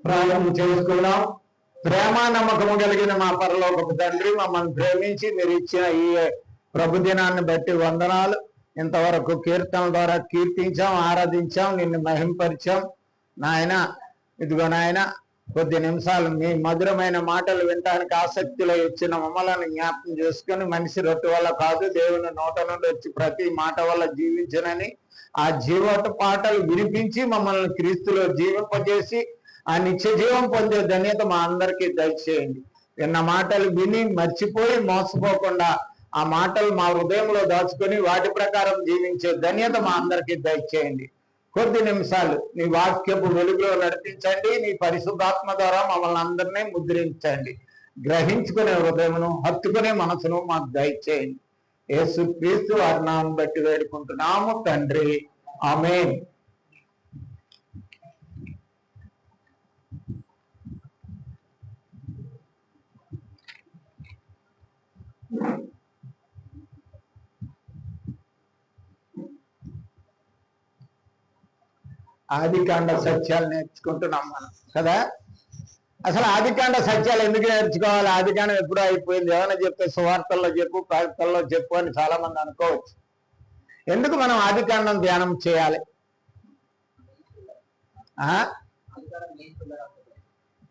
ప్రారంభం చేసుకున్నాం. ప్రేమ నమ్మకము కలిగిన మా పరలోకపు తండ్రి, మమ్మల్ని ప్రేమించి మీరు ఇచ్చిన ఈ ప్రభు దినాన్ని బట్టి వందనాలు. ఇంతవరకు కీర్తనల ద్వారా కీర్తించాం, ఆరాధించాం, నిన్ను మహింపరిచాం. నాయన ఇదిగో నాయన కొద్ది నిమిషాలు మీ మధురమైన మాటలు వినడానికి ఆసక్తిలో ఇచ్చిన మమ్మల్ని జ్ఞాపకం చేసుకుని, మనిషి రొట్టె వల్ల కాదు దేవుని నోట నుండి వచ్చి ప్రతి మాట వల్ల జీవించనని ఆ జీవట పాటలు వినిపించి మమ్మల్ని క్రీస్తులో జీవింపజేసి ఆ నిత్య జీవం పొందే ధన్యత మా అందరికీ దయచేయండి. విన్న మాటలు విని మర్చిపోయి మోసపోకుండా ఆ మాటలు మా హృదయంలో దాచుకొని వాటి ప్రకారం జీవించే ధన్యత మా అందరికీ దయచేయండి. కొద్ది నిమిషాలు నీ వాక్యపు వెలుగులో నడిపించండి. నీ పరిశుద్ధాత్మ ద్వారా మమ్మల్ని అందరినీ ముద్రించండి. గ్రహించుకునే హృదయమును, హత్తుకునే మనసును మాకు దయచేయండి. యేసు క్రీస్తు వారి నామం బట్టి వేడుకుంటున్నాము తండ్రి, ఆమేన్. ఆదికాండ సత్యాలు నేర్చుకుంటున్నాం మనం కదా. అసలు ఆదికాండ సత్యాలు ఎందుకు నేర్చుకోవాలి? ఆదికాండం ఎప్పుడూ అయిపోయింది. ఏమైనా చెప్తే సువార్తల్లో చెప్పు, ప్రకటనలో చెప్పు అని చాలా మంది అనుకోవచ్చు. ఎందుకు మనం ఆదికాండం ధ్యానం చేయాలి?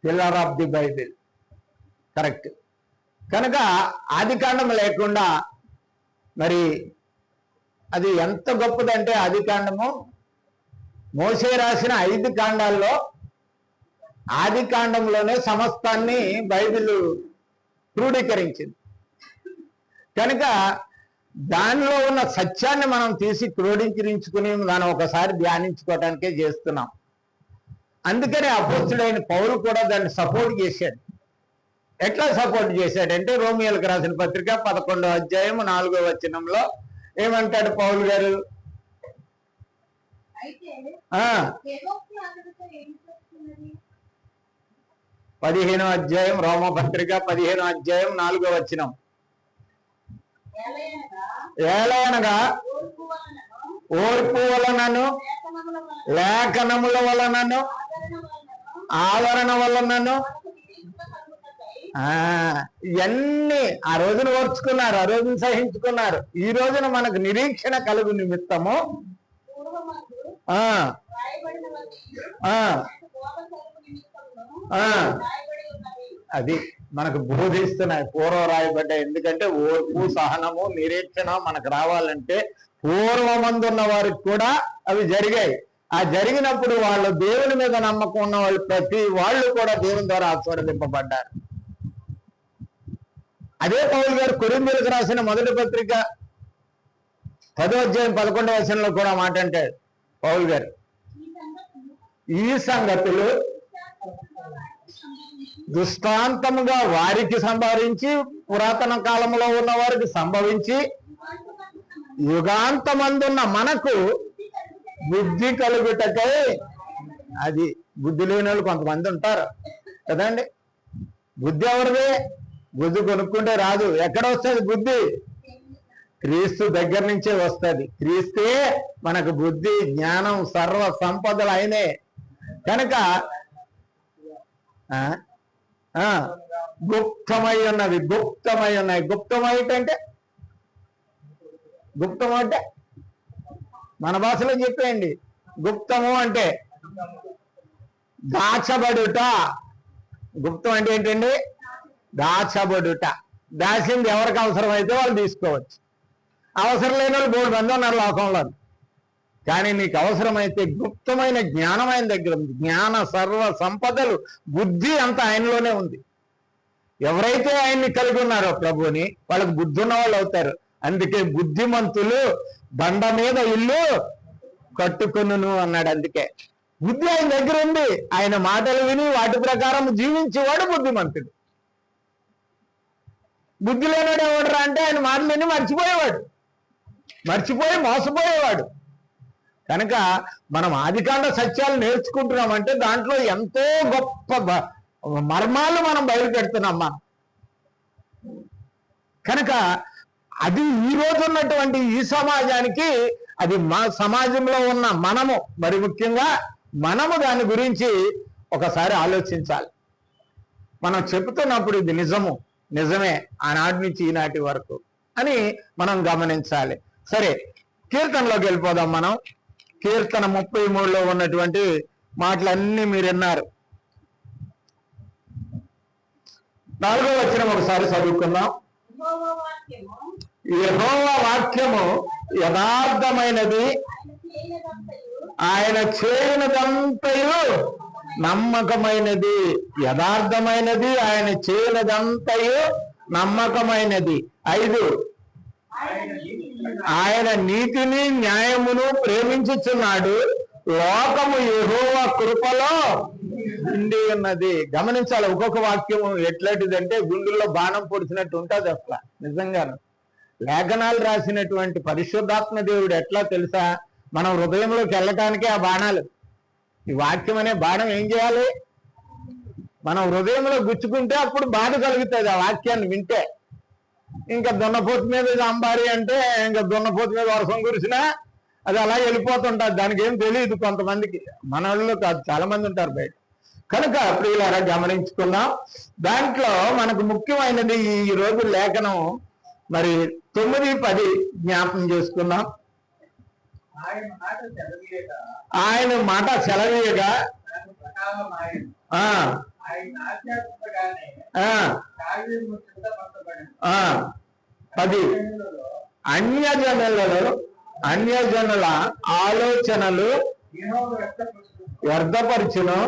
Pillar of the Bible, correct. కనుక ఆదికాండం లేకుండా మరి అది ఎంత గొప్పదంటే, ఆదికాండము మోషే రాసిన 5 కాండాల్లో ఆది కాండంలోనే సమస్తాన్ని బైబిల్ క్రోడీకరించింది. కనుక దానిలో ఉన్న సత్యాన్ని మనం తీసి క్రోడీకరించుకుని దాన్ని ఒకసారి ధ్యానించుకోవడానికే చేస్తున్నాం. అందుకనే అపోస్తుడైన పౌలు కూడా దాన్ని సపోర్ట్ చేశాడు. ఎట్లా సపోర్ట్ చేశాడంటే, రోమియోలకు రాసిన పత్రిక 11వ అధ్యాయం 4వ వచనంలో ఏమంటాడు పౌలు గారు? 15వ అధ్యాయం, రోమపత్రిక 15వ అధ్యాయం 4వ వచనం. ఏలయనగా ఓర్పు వలనను, లేఖనముల వలనను, ఆవరణ వలనను, ఇవన్నీ ఆ రోజున ఓర్చుకున్నారు, ఆ రోజున సహించుకున్నారు. ఈ రోజున మనకు నిరీక్షణ కలుగు నిమిత్తము అది మనకు బోధిస్తున్నాయి, పూర్వం రాయబడ్డాయి. ఎందుకంటే ఓర్పు, సహనము, నిరీక్షణ మనకు రావాలంటే పూర్వమందున్న వారికి కూడా అవి జరిగాయి. ఆ జరిగినప్పుడు వాళ్ళు దేవుని మీద నమ్మకం ఉన్న వాళ్ళు ప్రతి వాళ్ళు కూడా దేవుని ద్వారా ఆశీర్వదింపబడ్డారు. అదే పౌలు గారు కొరింథీయులకు రాసిన మొదటి పత్రిక 10వ అధ్యాయం 11వ వచనంలో కూడా మాట అంటాడు పౌలు గారు, ఈ సంగతులు దృష్టాంతముగా వారికి సంభవించి, పురాతన కాలంలో ఉన్న వారికి సంభవించి, యుగాంతమందున్న మనకు బుద్ధి కలుగుటకై. అది బుద్ధి లేని వాళ్ళు కొంతమంది ఉంటారు కదండి. బుద్ధి ఎవరిదే? బుద్ధి కొనుక్కుంటే రాదు. ఎక్కడ వస్తుంది బుద్ధి? క్రీస్తు దగ్గర నుంచే వస్తుంది. క్రీస్తే మనకు బుద్ధి, జ్ఞానం, సర్వ సంపదలు అయినే. కనుక గుప్తమై ఉన్నవి, గుప్తమై ఉన్నాయి. గుప్తమైటంటే, గుప్తము అంటే మన భాషలో చెప్పేయండి. గుప్తము అంటే దాచబడుట. గుప్తం అంటే ఏంటండి? దాచబడుట. దాచింది ఎవరికి అవసరమైతే వాళ్ళు తీసుకోవచ్చు. అవసరం లేని వాళ్ళు 3 మంది ఉన్నారు లోకంలో. కానీ నీకు అవసరమైతే గుప్తమైన జ్ఞానం ఆయన దగ్గర ఉంది. జ్ఞాన, సర్వ సంపదలు, బుద్ధి అంతా ఆయనలోనే ఉంది. ఎవరైతే ఆయన్ని కలిగి ఉన్నారో ప్రభుని, వాళ్ళకి బుద్ధి ఉన్న వాళ్ళు అవుతారు. అందుకే బుద్ధిమంతులు బండ మీద ఇల్లు కట్టుకొనును అన్నాడు. అందుకే బుద్ధి ఆయన దగ్గర ఉంది. ఆయన మాటలు విని వాటి ప్రకారం జీవించేవాడు బుద్ధిమంతుడు. బుద్ధి లేనాడు ఎవడరా అంటే, ఆయన మాటలు విని మర్చిపోయి మోసపోయేవాడు. కనుక మనం ఆదికాండ సత్యాలు నేర్చుకుంటున్నామంటే దాంట్లో ఎంతో గొప్ప మర్మాలు మనం బయలుపెడుతున్నాం. మనం కనుక అది ఈ రోజు ఉన్నటువంటి ఈ సమాజానికి, అది మా సమాజంలో ఉన్న మనము, మరి ముఖ్యంగా మనము దాని గురించి ఒకసారి ఆలోచించాలి. మనం చెబుతున్నప్పుడు ఇది నిజమే ఆనాటి నుంచి ఈనాటి వరకు అని మనం గమనించాలి. సరే, కీర్తనలోకి వెళ్ళిపోదాం. మనం కీర్తన 33లో ఉన్నటువంటి మాటలన్నీ మీరు విన్నారు. 4వ వచనం ఒకసారి చదువుకుందాం. యెహోవా వాక్యము యథార్థమైనది, ఆయన చేయనదంతయు నమ్మకమైనది. యథార్థమైనది, ఆయన చేయనదంతయు నమ్మకమైనది. 5, ఆయన నీతిని న్యాయమును ప్రేమించుచున్నాడు, లోకము యెహోవా కృపలో ఉండి ఉన్నది. గమనించాలి, ఒక్కొక్క వాక్యం ఎట్లాంటిదంటే గుండెల్లో బాణం పొడిచినట్టు ఉంటుంది. అసలు నిజంగాను లేఖనాలు రాసినటువంటి పరిశుద్ధాత్మ దేవుడు ఎట్లా తెలుసా, మనం హృదయంలోకి వెళ్ళటానికే ఆ బాణాలు. ఈ వాక్యం అనే బాణం ఏం చేయాలి, మనం హృదయంలో గుచ్చుకుంటే అప్పుడు బాధ కలుగుతుంది ఆ వాక్యాన్ని వింటే. ఇంకా దున్నపోతు మీద అంబారి అంటే ఇంకా దున్నపోతు మీద వర్షం కురిసినా అది అలా వెళ్ళిపోతుంటారు. దానికి ఏం తెలియదు కొంతమందికి, మన వాళ్ళు కాదు, చాలా మంది ఉంటారు బయట. కనుక ప్రియులారా గమనించుకుందాం. దాంట్లో మనకు ముఖ్యమైనది ఈ రోజు లేఖనం మరి 9, 10 జ్ఞాపకం చేసుకుందాం. ఆయన మాట సెలవీయగా 10 అన్యజనుల ఆలోచనలు వ్యర్థపరచును,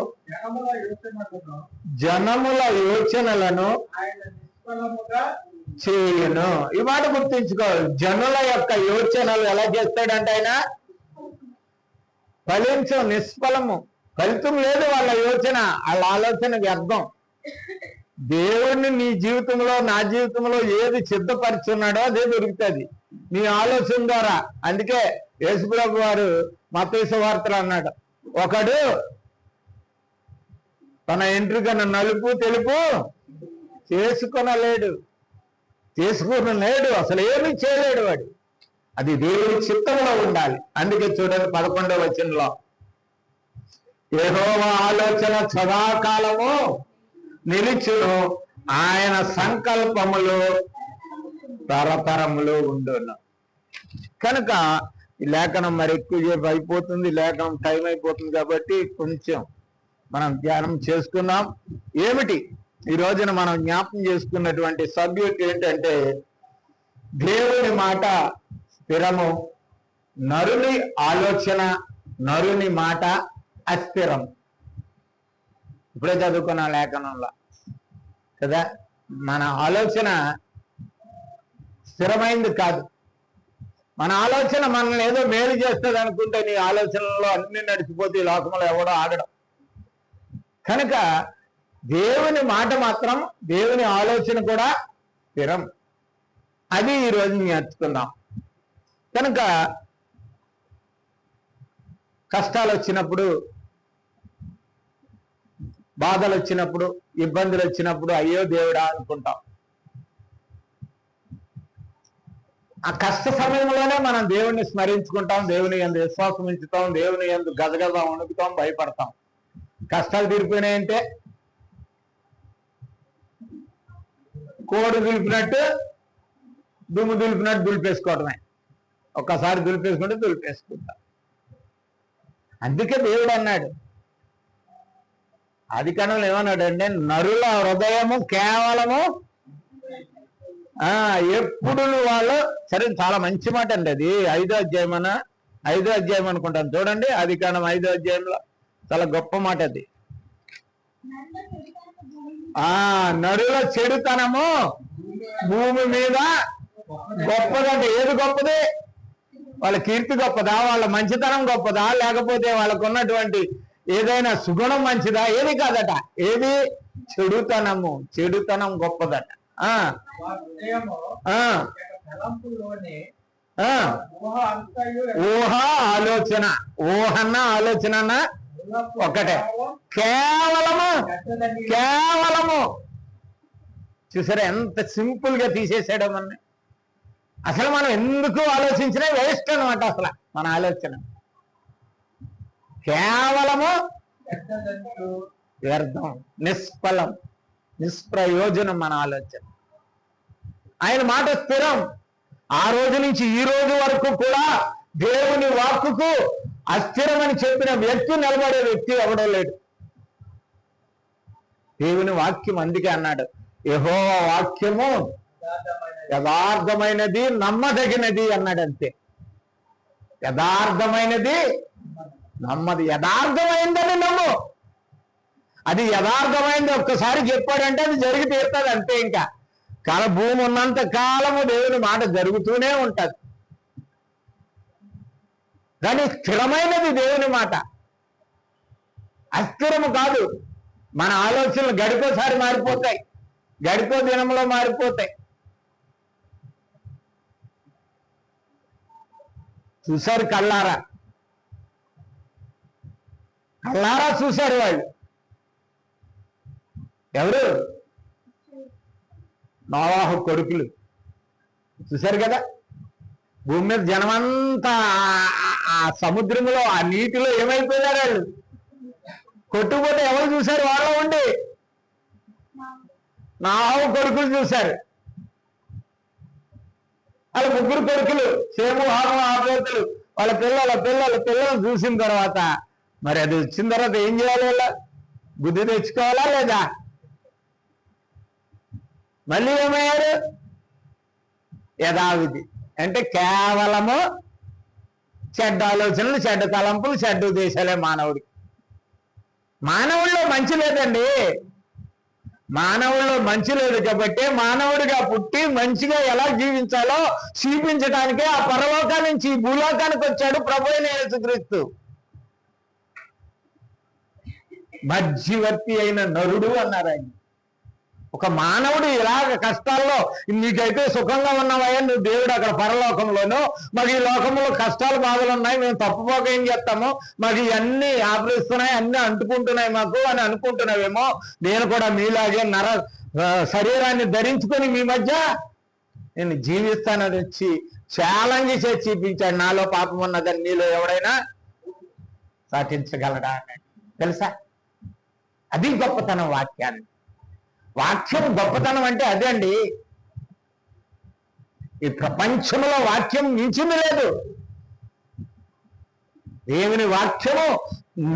జనముల యోచనలను చేయును. ఈ మాట గుర్తించుకోవాలి. జనుల యొక్క యోచనలు ఎలా చేస్తాడంటే ఆయన ఫలించు, నిష్ఫలము, ఫలితం లేదు వాళ్ళ యోచన, వాళ్ళ ఆలోచన వ్యర్థం. దేవుణ్ణి నీ జీవితంలో నా జీవితంలో ఏది సిద్ధపరుచున్నాడో అదే దొరుకుతుంది నీ ఆలోచన ద్వారా. అందుకే యేసుప్రభు వారు మత్తయి సువార్తలో అన్నాడు, ఒకడు తన ఎంట్రుకను నలుపు తెలుపు చేసుకునలేడు, అసలు ఏమీ చేయలేడు వాడు. అది దేవుని చిత్తంలో ఉండాలి. అందుకే చూడండి 11వ వచనంలో, యెహోవా ఆలోచన సదాకాలము నిలిచును, ఆయన సంకల్పములు తరతరములు ఉండును. కనుక ఈ లేఖనం మరి ఎక్కువసేపు అయిపోతుంది, లేఖనం టైం అయిపోతుంది కాబట్టి కొంచెం మనం ధ్యానం చేసుకుందాం. ఏమిటి ఈ రోజున మనం జ్ఞాపకం చేసుకున్నటువంటి సబ్జెక్ట్ ఏంటంటే, దేవుని మాట స్థిరము, నరుని ఆలోచన, నరుని మాట అస్థిరం. ఇప్పుడే చదువుకున్న లేఖనంలో కదా, మన ఆలోచన స్థిరమైంది కాదు. మన ఆలోచన మనల్ని ఏదో మేలు చేస్తుంది అనుకుంటే నీ ఆలోచనలో అన్ని నడిచిపోతే ఈ లోకంలో ఎవడో ఆగడం. కనుక దేవుని మాట మాత్రం, దేవుని ఆలోచన కూడా స్థిరం. అది ఈరోజు నేర్చుకుందాం. కనుక కష్టాలు వచ్చినప్పుడు, బాధలు వచ్చినప్పుడు, ఇబ్బందులు వచ్చినప్పుడు అయ్యో దేవుడా అనుకుంటాం. ఆ కష్ట సమయంలోనే మనం దేవుణ్ణి స్మరించుకుంటాం, దేవుని యందు విశ్వాసం ఉంచుతాం, దేవుని యందు గజగజ వణుకుతాం, భయపడతాం. కష్టాలు తీరిపోయినాయంటే కోడి దులిపినట్టు దుమ్ము దులిపినట్టు దులిపేసుకోవడమే. ఒక్కసారి దులిపేసుకుంటే దులిపేసుకుంటాం. అందుకే దేవుడు అన్నాడు, ఆదికాండంలో ఏమన్నాడంటే, నరుల హృదయము కేవలము ఎప్పుడు వాళ్ళు సరే, చాలా మంచి మాట అండి అది. 5వ అధ్యాయం అనుకుంటాను చూడండి, ఆదికాండం 5వ అధ్యాయంలో చాలా గొప్ప మాట అది. నరుల చెడుతనము భూమి మీద గొప్పదంటే ఏది గొప్పది? వాళ్ళ కీర్తి గొప్పదా, వాళ్ళ మంచితనం గొప్పదా, లేకపోతే వాళ్ళకు ఉన్నటువంటి ఏదైనా సుగుణం మంచిదా? ఏది కాదట. ఏది? చెడుతనం గొప్పదట. ఊహన్న ఆలోచన ఒకటే. కేవలము చూసారా ఎంత సింపుల్ గా తీసేసాడో మన. అసలు మనం ఎందుకు ఆలోచించినా వేస్ట్ అనమాట. అసలు మన ఆలోచన కేవలము వ్యర్థం, నిష్ఫలం, నిష్ప్రయోజనం మన ఆలోచన. ఆయన మాట స్థిరం. ఆ రోజు నుంచి ఈ రోజు వరకు కూడా దేవుని వాక్కుకు అస్థిరమని చెప్పిన వ్యక్తి, నిలబడే వ్యక్తి ఎవడో లేడు. దేవుని వాక్యం అందుకే అన్నాడు, యెహోవా వాక్యము యథార్థమైనది, నమ్మదగినది అన్నాడు. అంతే. యథార్థమైనది, యథార్థమైందని నమ్ము. అది యథార్థమైంది ఒక్కసారి చెప్పాడంటే అది జరిగి తీరుతుంది అంతే. ఇంకా భూమి ఉన్నంత కాలము దేవుని మాట జరుగుతూనే ఉంటది. కానీ స్థిరమైనది దేవుని మాట, అస్థిరము కాదు. మన ఆలోచనలు గడిపోసారి మారిపోతాయి, గడిపో దినంలో మారిపోతాయి. చూశారు కళ్ళారా చూశారు వాళ్ళు. ఎవరు? నోవాహు కొడుకులు. చూశారు కదా, భూమి మీద జనమంతా ఆ సముద్రంలో, ఆ నీటిలో ఏమైపోయినారు వాళ్ళు. కొట్టుకుపోతే ఎవరు చూశారు? వాళ్ళ ఉండి నోవాహు కొడుకులు చూశారు. వాళ్ళ ముగ్గురు కొడుకులు, షేము, హాము, ఆఫేతులు, వాళ్ళ పిల్లలు చూసిన తర్వాత మరి అది వచ్చిన తర్వాత ఏం చేయాలి? వాళ్ళ బుద్ధి తెచ్చుకోవాలా లేదా? మళ్ళీ ఏమయ్యారు? యథావిధి. అంటే కేవలము చెడ్డ ఆలోచనలు, చెడ్డ తలంపులు, చెడ్డ ఉద్దేశాలే మానవుడికి. మానవుల్లో మంచి లేదండి. మానవుల్లో మంచి లేదు కాబట్టి మానవుడిగా పుట్టి మంచిగా ఎలా జీవించాలో చూపించడానికే ఆ పరలోకా నుంచి భూలోకానికి వచ్చాడు ప్రభు అయిన యేసుక్రీస్తు. మధ్యవర్తి అయిన నరుడు అన్నారు ఆయన. ఒక మానవుడు ఇలాగ కష్టాల్లో, నీకైతే సుఖంగా ఉన్నావయ్యా నువ్వు దేవుడు అక్కడ పరలోకంలోనూ, మాకు ఈ లోకంలో కష్టాలు బాధలు ఉన్నాయి, మేము తప్పుపోక ఏం చేస్తాము, మాకు ఇవన్నీ ఆపరిస్తున్నాయి, అన్నీ అంటుకుంటున్నాయి మాకు అని అనుకుంటున్నావేమో. నేను కూడా మీలాగే శరీరాన్ని ధరించుకొని మీ మధ్య నేను జీవిస్తానని వచ్చి ఛాలెంజ్ చేసి చూపించాడు. నాలో పాపం ఉన్నదని నీలో ఎవడైనా సాటించగలడా అన్నాడు. తెలుసా? అది గొప్పతనం వాక్యాన్ని. వాక్యం గొప్పతనం అంటే అదే అండి. ఈ ప్రపంచంలో వాక్యం మించింది లేదు. దేవుని వాక్యము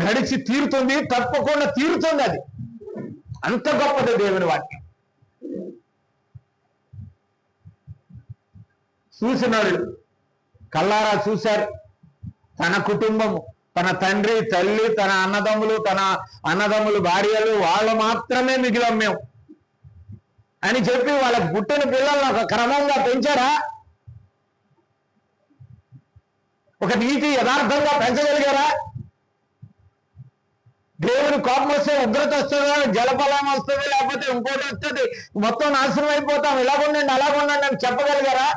నడిచి తీరుతుంది, తప్పకుండా తీరుతుంది. అది అంత గొప్పది దేవుని వాక్యం. చూసినాడు, కళ్ళారా చూశారు. తన కుటుంబము, తన తండ్రి, తల్లి, తన అన్నదమ్ములు భార్యలు, వాళ్ళు మాత్రమే మిగిలాం మేము అని చెప్పి వాళ్ళ పుట్టిన పిల్లలను ఒక క్రమంగా పెంచారా? ఒక నీతి యథార్థంగా పెంచగలిగారా? దేవుని కోపం వస్తే ఉగ్రత వస్తుందా, జలఫలం వస్తుంది, లేకపోతే ఇంకోటి వస్తుంది, మొత్తం నాశనం అయిపోతాం, ఇలాగుండండి అలాగుండండి అని చెప్పగలిగారా?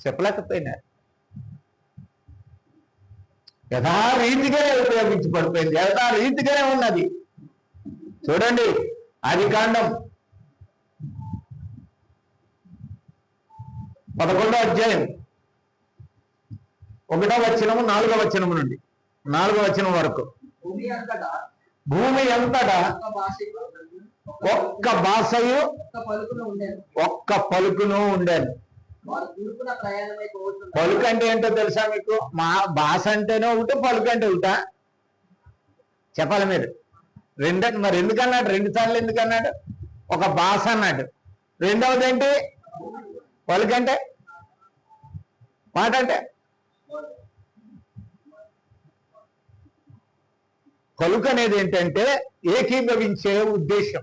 చెప్పలేకపోయినారు. యథారీతిగానే ఉపయోగించబడిపోయింది, యథారీతిగానే ఉన్నది. చూడండి, ఆదికాండం 11వ అధ్యాయం 1వ వచనము 4వ వచనము నుండి 4వ వచనం వరకు. భూమి అంతటా ఒక్క భాషయు ఒక్క పలుకును ఉండేది. పలుకు అంటే ఏంటో తెలుసా మీకు? మా భాష అంటేనే ఒకటి, పలుకు అంటే ఒకటా? చెప్పాలి మీరు. మరి ఎందుకన్నాడు? 2 సార్లు ఎందుకన్నాడు? ఒక భాష అన్నాడు, రెండవది ఏంటి? పలుకంటే, మాట అంటే. పలుకు అనేది ఏంటంటే ఏకీభవించే ఉద్దేశం.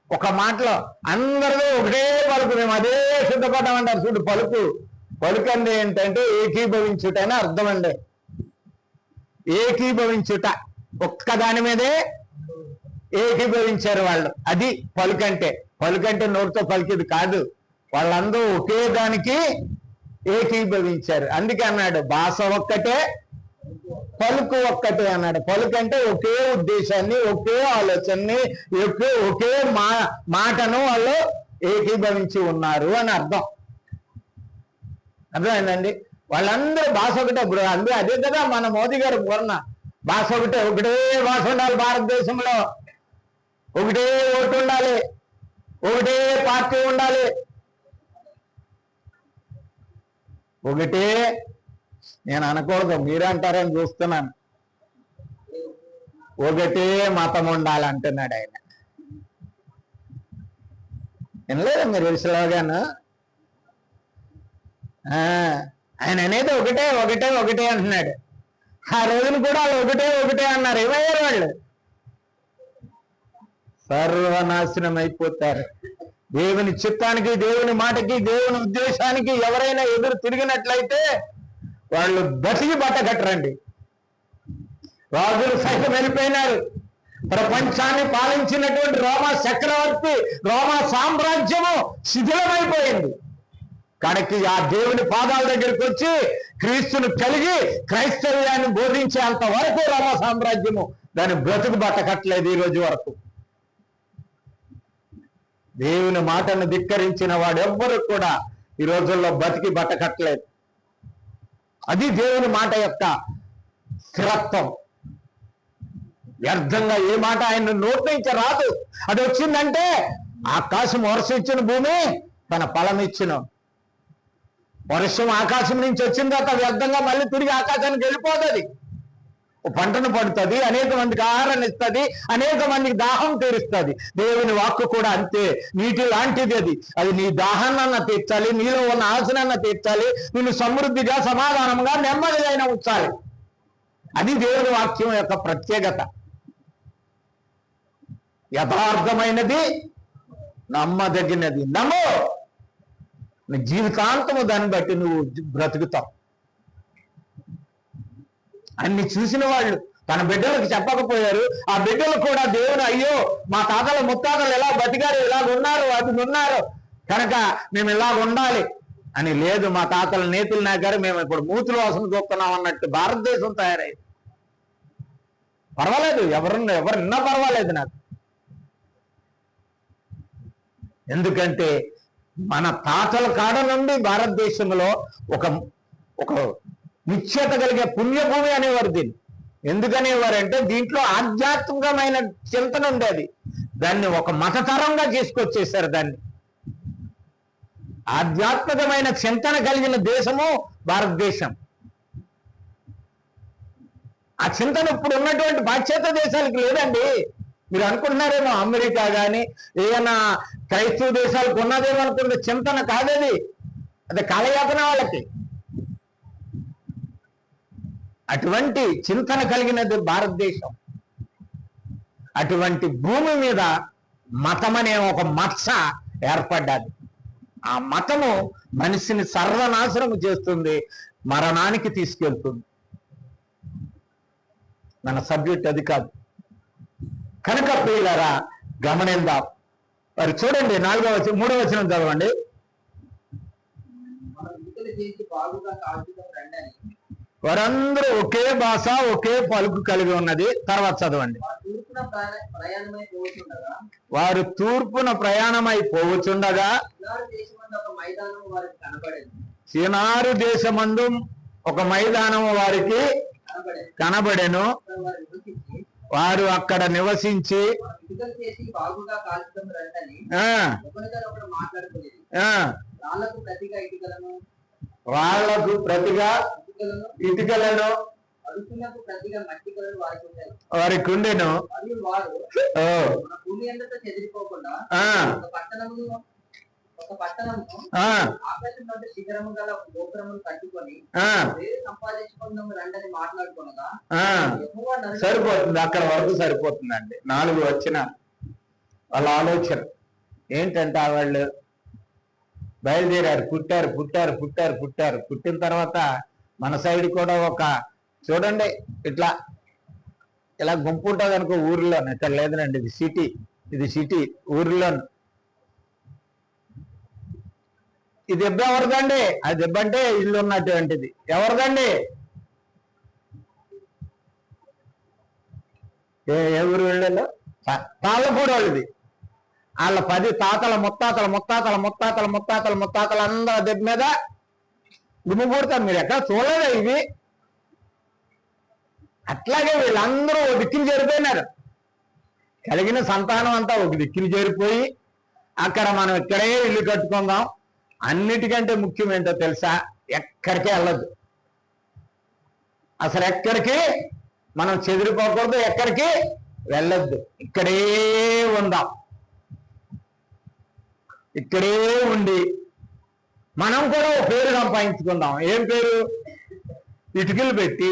ఒక మాటలో అందరిలో ఒకటే పలుకు, మేము అదే సిద్ధపడ్డామంటారు చూడు. పలుకు అంటే ఏంటంటే ఏకీభవించుట అని అర్థం అండి. ఏకీభవించుట, ఒక్క దాని మీదే ఏకీభవించారు వాళ్ళు. అది పలుకంటే. పలుకంటే నోటితో పలికిది కాదు, వాళ్ళందరూ ఒకే దానికి ఏకీభవించారు. అందుకే అన్నాడు భాష ఒక్కటే, పలుకు ఒక్కటే అన్నాడు. పలుకు అంటే ఒకే ఉద్దేశాన్ని, ఒకే ఆలోచనని, ఒకే మాటను వాళ్ళు ఏకీభవించి ఉన్నారు అని అర్థం. అర్థమైందండి? వాళ్ళందరూ భాష ఒకటే. అందరూ అదే కదా మన మోదీ గారు వర్ణ భాష ఒకటే భాష ఉండాలి భారతదేశంలో. ఒకటే ఓటు ఉండాలి, ఒకటే పార్టీ ఉండాలి, ఒకటే. నేను అనకూడదు, మీరే అంటారని చూస్తున్నాను. ఒకటే మతం ఉండాలంటున్నాడు ఆయన. వినలేదా మీరు స్లోగాను? ఆయన అనేది ఒకటే ఒకటే ఒకటే అంటున్నాడు. ఆ రోజున కూడా వాళ్ళు ఒకటే ఒకటే అన్నారు. ఏమయ్యారు వాళ్ళు? సర్వనాశనం అయిపోతారు. దేవుని చిత్తానికి, దేవుని మాటకి, దేవుని ఉద్దేశానికి ఎవరైనా ఎదురు తిరిగినట్లయితే వాళ్ళు బతికి బట్టగట్టరండి. రాజులు సైతం వెళ్ళిపోయినారు. ప్రపంచాన్ని పాలించినటువంటి రోమా చక్రవర్తి, రోమా సామ్రాజ్యము శిథిలమైపోయింది. కనుక ఆ దేవుని పాదాల దగ్గరికి వచ్చి క్రీస్తును కలిగి క్రైస్తవ్యాన్ని బోధించేంత వరకు రోమా సామ్రాజ్యము దాని బ్రతుకు బట్టకట్టలేదు ఈ రోజు వరకు. దేవుని మాటను ధిక్కరించిన వాడెవ్వరు కూడా ఈ రోజుల్లో బతికి బట్టకట్టలేదు. అది దేవుని మాట యొక్క స్థిరత్వం. వ్యర్థంగా ఏ మాట ఆయన నోటి నుంచి రాదు. అది వచ్చిందంటే ఆకాశం వర్షం ఇచ్చిన భూమి తన ఫలం ఇచ్చిన. వర్షం ఆకాశం నుంచి వచ్చిన తర్వాత వ్యర్థంగా మళ్ళీ తిరిగి ఆకాశానికి వెళ్ళిపోతుంది. పంటను పడుతుంది, అనేక మందికి ఆహారాన్ని ఇస్తుంది, అనేక మందికి దాహం తీరుస్తుంది. దేవుని వాక్కు కూడా అంతే, నీటి లాంటిది. అది నీ దాహాన్న తీర్చాలి, నీలో ఉన్న ఆశనన్న తీర్చాలి, నిన్ను సమృద్ధిగా, సమాధానంగా, నెమ్మదిగా ఉంచాలి. అది దేవుని వాక్యం యొక్క ప్రత్యేకత. యథార్థమైనది, నమ్మదగినది. నమ్ము, నీ జీవితాంతము దాన్ని బట్టి నువ్వు బ్రతుకుతావు. అన్ని చూసిన వాళ్ళు తన బిడ్డలకు చెప్పకపోయారు. ఆ బిడ్డలు కూడా దేవుని, అయ్యో మా తాతలు ముత్తాతలు ఎలా బతికారు, ఇలాగ ఉన్నారు, అది ఉన్నారు కనుక మేము ఇలాగ ఉండాలి అని లేదు. మా తాతలు నేతులు నాకారు, మేము ఇప్పుడు మూతుల వాసన చూస్తున్నాం అన్నట్టు భారతదేశం తయారైంది. పర్వాలేదు, ఎవరున్నా పర్వాలేదు నాకు. ఎందుకంటే మన తాతల కాడ నుండి భారతదేశంలో ఒక నిశ్చయత కలిగే పుణ్యభూమి అనేవారు దీన్ని. ఎందుకనేవారంటే దీంట్లో ఆధ్యాత్మికమైన చింతన ఉండేది. దాన్ని ఒక మతతరంగా తీసుకొచ్చేసారు. దాన్ని ఆధ్యాత్మికమైన చింతన కలిగిన దేశము భారతదేశం. ఆ చింతన ఇప్పుడు ఉన్నటువంటి పాశ్చాత్య దేశాలకు లేదండి. మీరు అనుకుంటున్నారేమో అమెరికా కానీ ఏదైనా క్రైస్తవ దేశాలకు ఉన్నదేమో అనుకుంటే చింతన కాదది. అది కాలయాపన వాళ్ళకి. అటువంటి చింతన కలిగినది భారతదేశం. అటువంటి భూమి మీద మతం అనే ఒక మత్స ఏర్పడ్డది. ఆ మతము మనిషిని సర్వనాశనం చేస్తుంది, మరణానికి తీసుకెళ్తుంది. మన సబ్జెక్ట్ అది కాదు. కనుక ప్రియులారా గమనిద్దాం. మరి చూడండి 4వ వచనం 3వ వచనం చదవండి. వారందరూ ఒకే భాష, ఒకే పలుకు కలిగి ఉన్నది. తర్వాత చదవండి. వారు తూర్పున ప్రయాణమై పోవచుండగా సినారు దేశమందు ఒక మైదానం వారికి కనబడెను. వారు అక్కడ నివసించి వాళ్లకు ప్రతిగా ఇటుకలను వారికి ఉండెను. సరిపోతుంది, అక్కడ వరకు సరిపోతుందండి. 4 వచ్చిన వాళ్ళ ఆలోచన ఏంటంటే వాళ్ళు బయలుదేరారు, పుట్టిన తర్వాత మన సైడ్ కూడా ఒక చూడండి ఇలా గుంపు ఉంటుంది అనుకో ఊర్లో. ఇక్కడ లేదండి, ఇది సిటీ ఊర్లో. ఈ దెబ్బ ఎవరిదండి? ఆ దెబ్బ అంటే ఇల్లు ఉన్నటువంటిది. ఎవరిదండి? ఏ ఊరు వెళ్ళాలో తాళ్ళపూడి వాళ్ళది. వాళ్ళ 10 తాతల ముత్తాతలు అందరూ దెబ్బ మీద గుమ్మి పూడతారు. మీరు ఎక్కడ చూడలేదా? ఇవి అట్లాగే వీళ్ళందరూ ఒక దిక్కుని చేరిపోయినారు. కలిగిన సంతానం అంతా ఒక దిక్కుని చేరిపోయి అక్కడ మనం ఇక్కడే ఇల్లు కట్టుకుందాం, అన్నిటికంటే ముఖ్యం ఏంటో తెలుసా, ఎక్కడికి వెళ్ళదు. అసలు ఎక్కడికి మనం చెదిరిపోకూడదు, ఎక్కడికి వెళ్ళొద్దు, ఇక్కడే ఉందాం. ఇక్కడే ఉండి మనం కూడా ఒక పేరు సంపాదించుకుందాం. ఏం పేరు? ఇటుకలు పెట్టి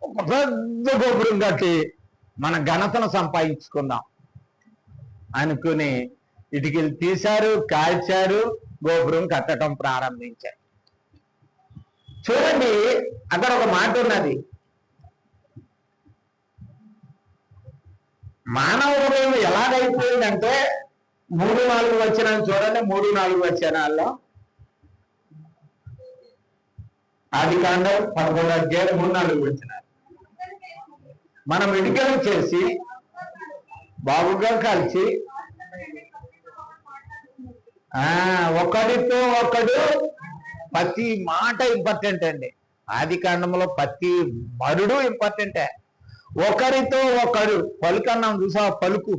ఒక పెద్ద గోపురం కట్టి మన ఘనతను సంపాదించుకుందాం అనుకుని ఇటుకలు తీశారు, కాల్చారు, గోపురం కట్టడం ప్రారంభించారు. చూడండి, అక్కడ ఒక మాట ఉన్నది. మానవ హృదయం ఎలాగైపోయిందంటే 3-4 వచనాలు చూడండి. 3-4 వచనాల్లో ఆదికాండం 11వ అధ్యాయం 3-4 వచనాలు. మనం ఇటుకలు చేసి బాగుగా కలిసి ఒకడితో ఒకడు, ప్రతి మాట ఇంపార్టెంట్ అండి. ఆదికాండంలో ప్రతి మరుడు ఇంపార్టెంటే. ఒకరితో ఒకడు పలుకన్నాం చూసా, పలుకు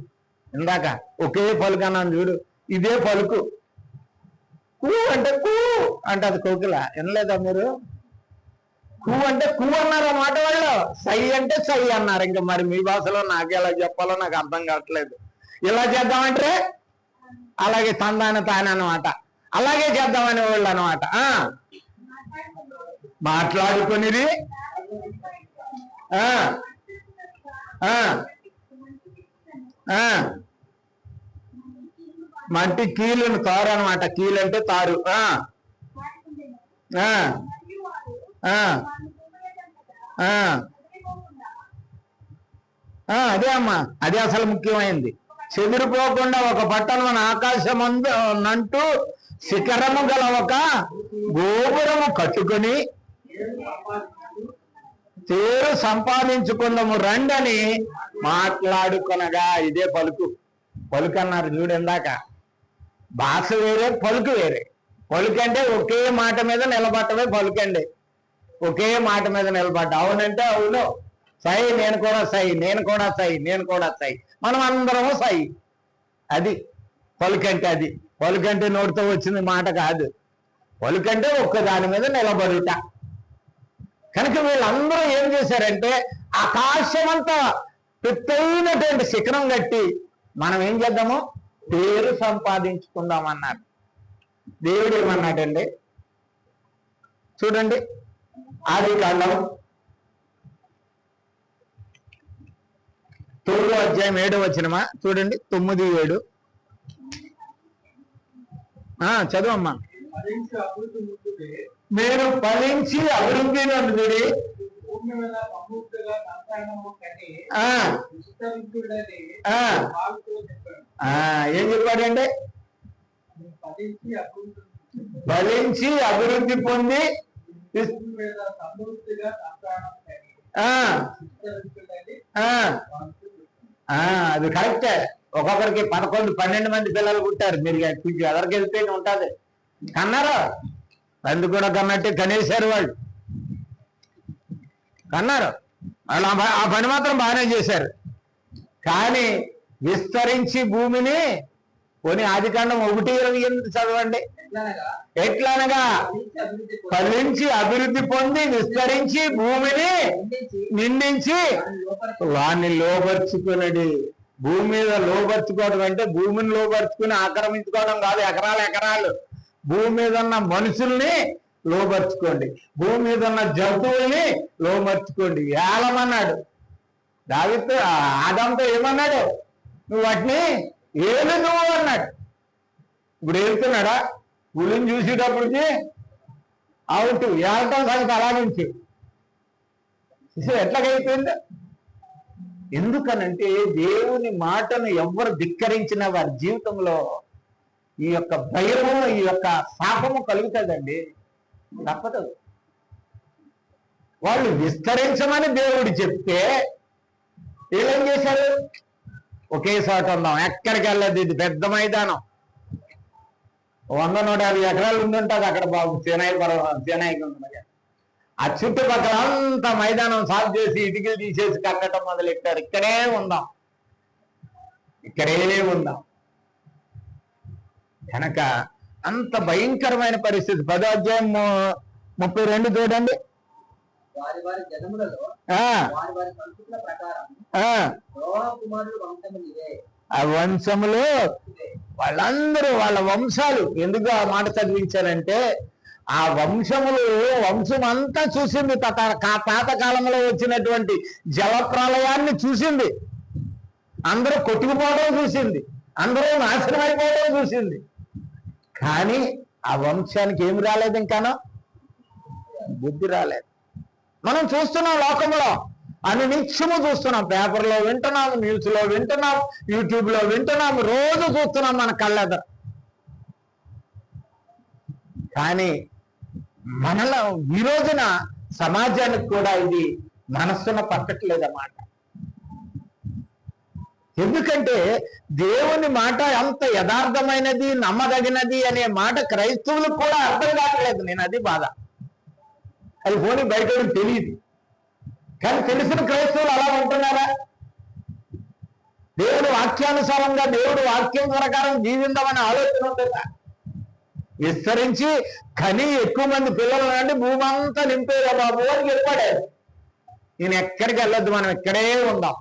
ఇందాక ఒకే పలుకన్నాం చూడు, ఇదే పలుకు. కూ అంటే కూ అంటే అది కోకిల, వినలేదా మీరు? కూ అంటే కూ అన్నారు అన్నమాట వాళ్ళు. సై అంటే సై అన్నారు. ఇంకా మరి మీ భాషలో నాకు ఎలా చెప్పాలో నాకు అర్థం కావట్లేదు. ఇలా చేద్దామంటే అలాగే తందాన తాను అనమాట, అలాగే చేద్దామనే వాళ్ళు అనమాట. మాట్లాడుకునేది మట్టి కీలును తారు అనమాట. కీలు అంటే తారు. అదే అమ్మా, అదే అసలు ముఖ్యమైనది. చెదిరిపోకుండా ఒక పట్టణం ఆకాశమందు నంటూ శిఖరము గల ఒక గోపురము కట్టుకొని తేరు సంపాదించుకుందాము రండని మాట్లాడుకొనగా. ఇదే పలుకు. పలుకు అన్నారు చూడు ఇందాక. భాష వేరే, పలుకు వేరే. పలుకు అంటే ఒకే మాట మీద నిలబట్టమే పలుకండి. ఒకే మాట మీద నిలబడ్డ. అవునంటే అవును, సై, నేను కూడా సై, నేను కూడా సై, నేను కూడా సై, మనం అందరము సై. అది పలుకంటే. అది పలుకంటే నోటితో వచ్చిన మాట కాదు. పలుకంటే ఒక్క దాని మీద నిలబడుట. కనుక వీళ్ళందరూ ఏం చేశారంటే ఆకాశమంతా పెద్దైనటువంటి శిఖరం కట్టి మనం ఏం చేద్దాము, పేరు సంపాదించుకుందామన్నారు. దేవుడు ఏమన్నాడండి చూడండి. ఆదికాండం 9వ అధ్యాయం 7వ వచనమా చూడండి. 9-7 చదువమ్మా. మీరు ఫలించి అభివృద్ధి నొందుడి, ఏం చెప్పాడంటే ఫలించి అభివృద్ధి పొంది అది కరెక్టే. ఒక్కొక్కరికి 11-12 మంది పిల్లలు పుట్టారు. మీరు ఎదరికి వెళ్తే ఉంటుంది. కన్నారు, అందు కూడా కన్నట్టే కనేశారు వాళ్ళు. కన్నారు వాళ్ళు. ఆ పని మాత్రం బాగానే చేశారు. కానీ విస్తరించి భూమిని కొని ఆదికాండం 1:28 చదవండి. ఎట్లనగా ఫలించి అభివృద్ధి పొంది విస్తరించి భూమిని నిండించి వాణ్ణి లోపరుచుకునడి. భూమి మీద లోపరుచుకోవడం అంటే భూమిని లోపరుచుకుని ఆక్రమించుకోవడం కాదు. ఎకరాలు భూమి మీద ఉన్న మనుషుల్ని లోపరుచుకోండి, భూమి మీద ఉన్న జంతువుల్ని లోపరుచుకోండి. ఏలమన్నాడు దావీదు. ఆదాంతో ఏమన్నాడు? నువ్వు వాటిని ఏలు నువ్వు అన్నాడు. ఇప్పుడు ఏలుతున్నాడా? పులిని చూసేటప్పటికి అవుట్, ఏలటం సంగతి అలా నుంచి ఎట్లాగైపోయింది. ఎందుకనంటే దేవుని మాటను ఎవరు ధిక్కరించిన వారి జీవితంలో ఈ యొక్క భయము, ఈ యొక్క శాపము కలుగుతుందండి. తప్పదు. వాళ్ళు విస్తరించమని దేవుడు చెప్తే వీళ్ళేం చేశారు? ఒకే చోట ఉందాం, ఎక్కడికి వెళ్ళదు, ఇది పెద్ద మైదానం, 100-150 ఎకరాలు ఉండుంటుంది అక్కడ. బాబు సేనాయి ఉంటుంది. ఆ చుట్టుపక్కల అంతా మైదానం సాగు చేసి ఇటుకలు తీసేసి కట్టడం మొదలెట్టారు. ఇక్కడే ఉందాం, ఇక్కడే ఉందాం కనుక అంత భయంకరమైన పరిస్థితి. 10వ అధ్యాయం 32 చూడండి. ఆ వంశములు వాళ్ళందరూ వాళ్ళ వంశాలు. ఎందుకు ఆ మాట చదివించారంటే ఆ వంశం అంతా చూసింది. పాతకాలంలో వచ్చినటువంటి జల ప్రళయాన్ని చూసింది. అందరూ కొట్టుకుపోవడం చూసింది, అందరూ నాశనం అయిపోవడం చూసింది. కానీ ఆ వంశానికి ఏమి రాలేదు, ఇంకానో బుద్ధి రాలేదు. మనం చూస్తున్నాం, లోకంలో అనునిత్యము చూస్తున్నాం, పేపర్లో వింటున్నాం, న్యూస్లో వింటున్నాం, యూట్యూబ్లో వింటున్నాం, రోజు చూస్తున్నాం మన కళ్ళెదుట. కానీ మనలో ఈ రోజున సమాజానికి కూడా ఇది మనస్సున పట్టట్లేదన్నమాట. ఎందుకంటే దేవుని మాట అంత యథార్థమైనది, నమ్మదగినది అనే మాట క్రైస్తవులకు కూడా అర్థం కావట్లేదు. నేను అది బాధ. అది పోనీ బయట తెలియదు, కానీ తెలిసిన క్రైస్తవులు అలా ఉంటున్నారా? దేవుడు వాక్యానుసారంగా, దేవుడు వాక్యం ప్రకారం జీవిందామనే ఆలోచన ఉంటుందా? విస్తరించి కని ఎక్కువ మంది పిల్లలు అంటే భూమి అంతా నింపేదా బాబు అని చెప్పాడు. నేను ఎక్కడికి వెళ్ళొద్దు, మనం ఇక్కడే ఉందాం,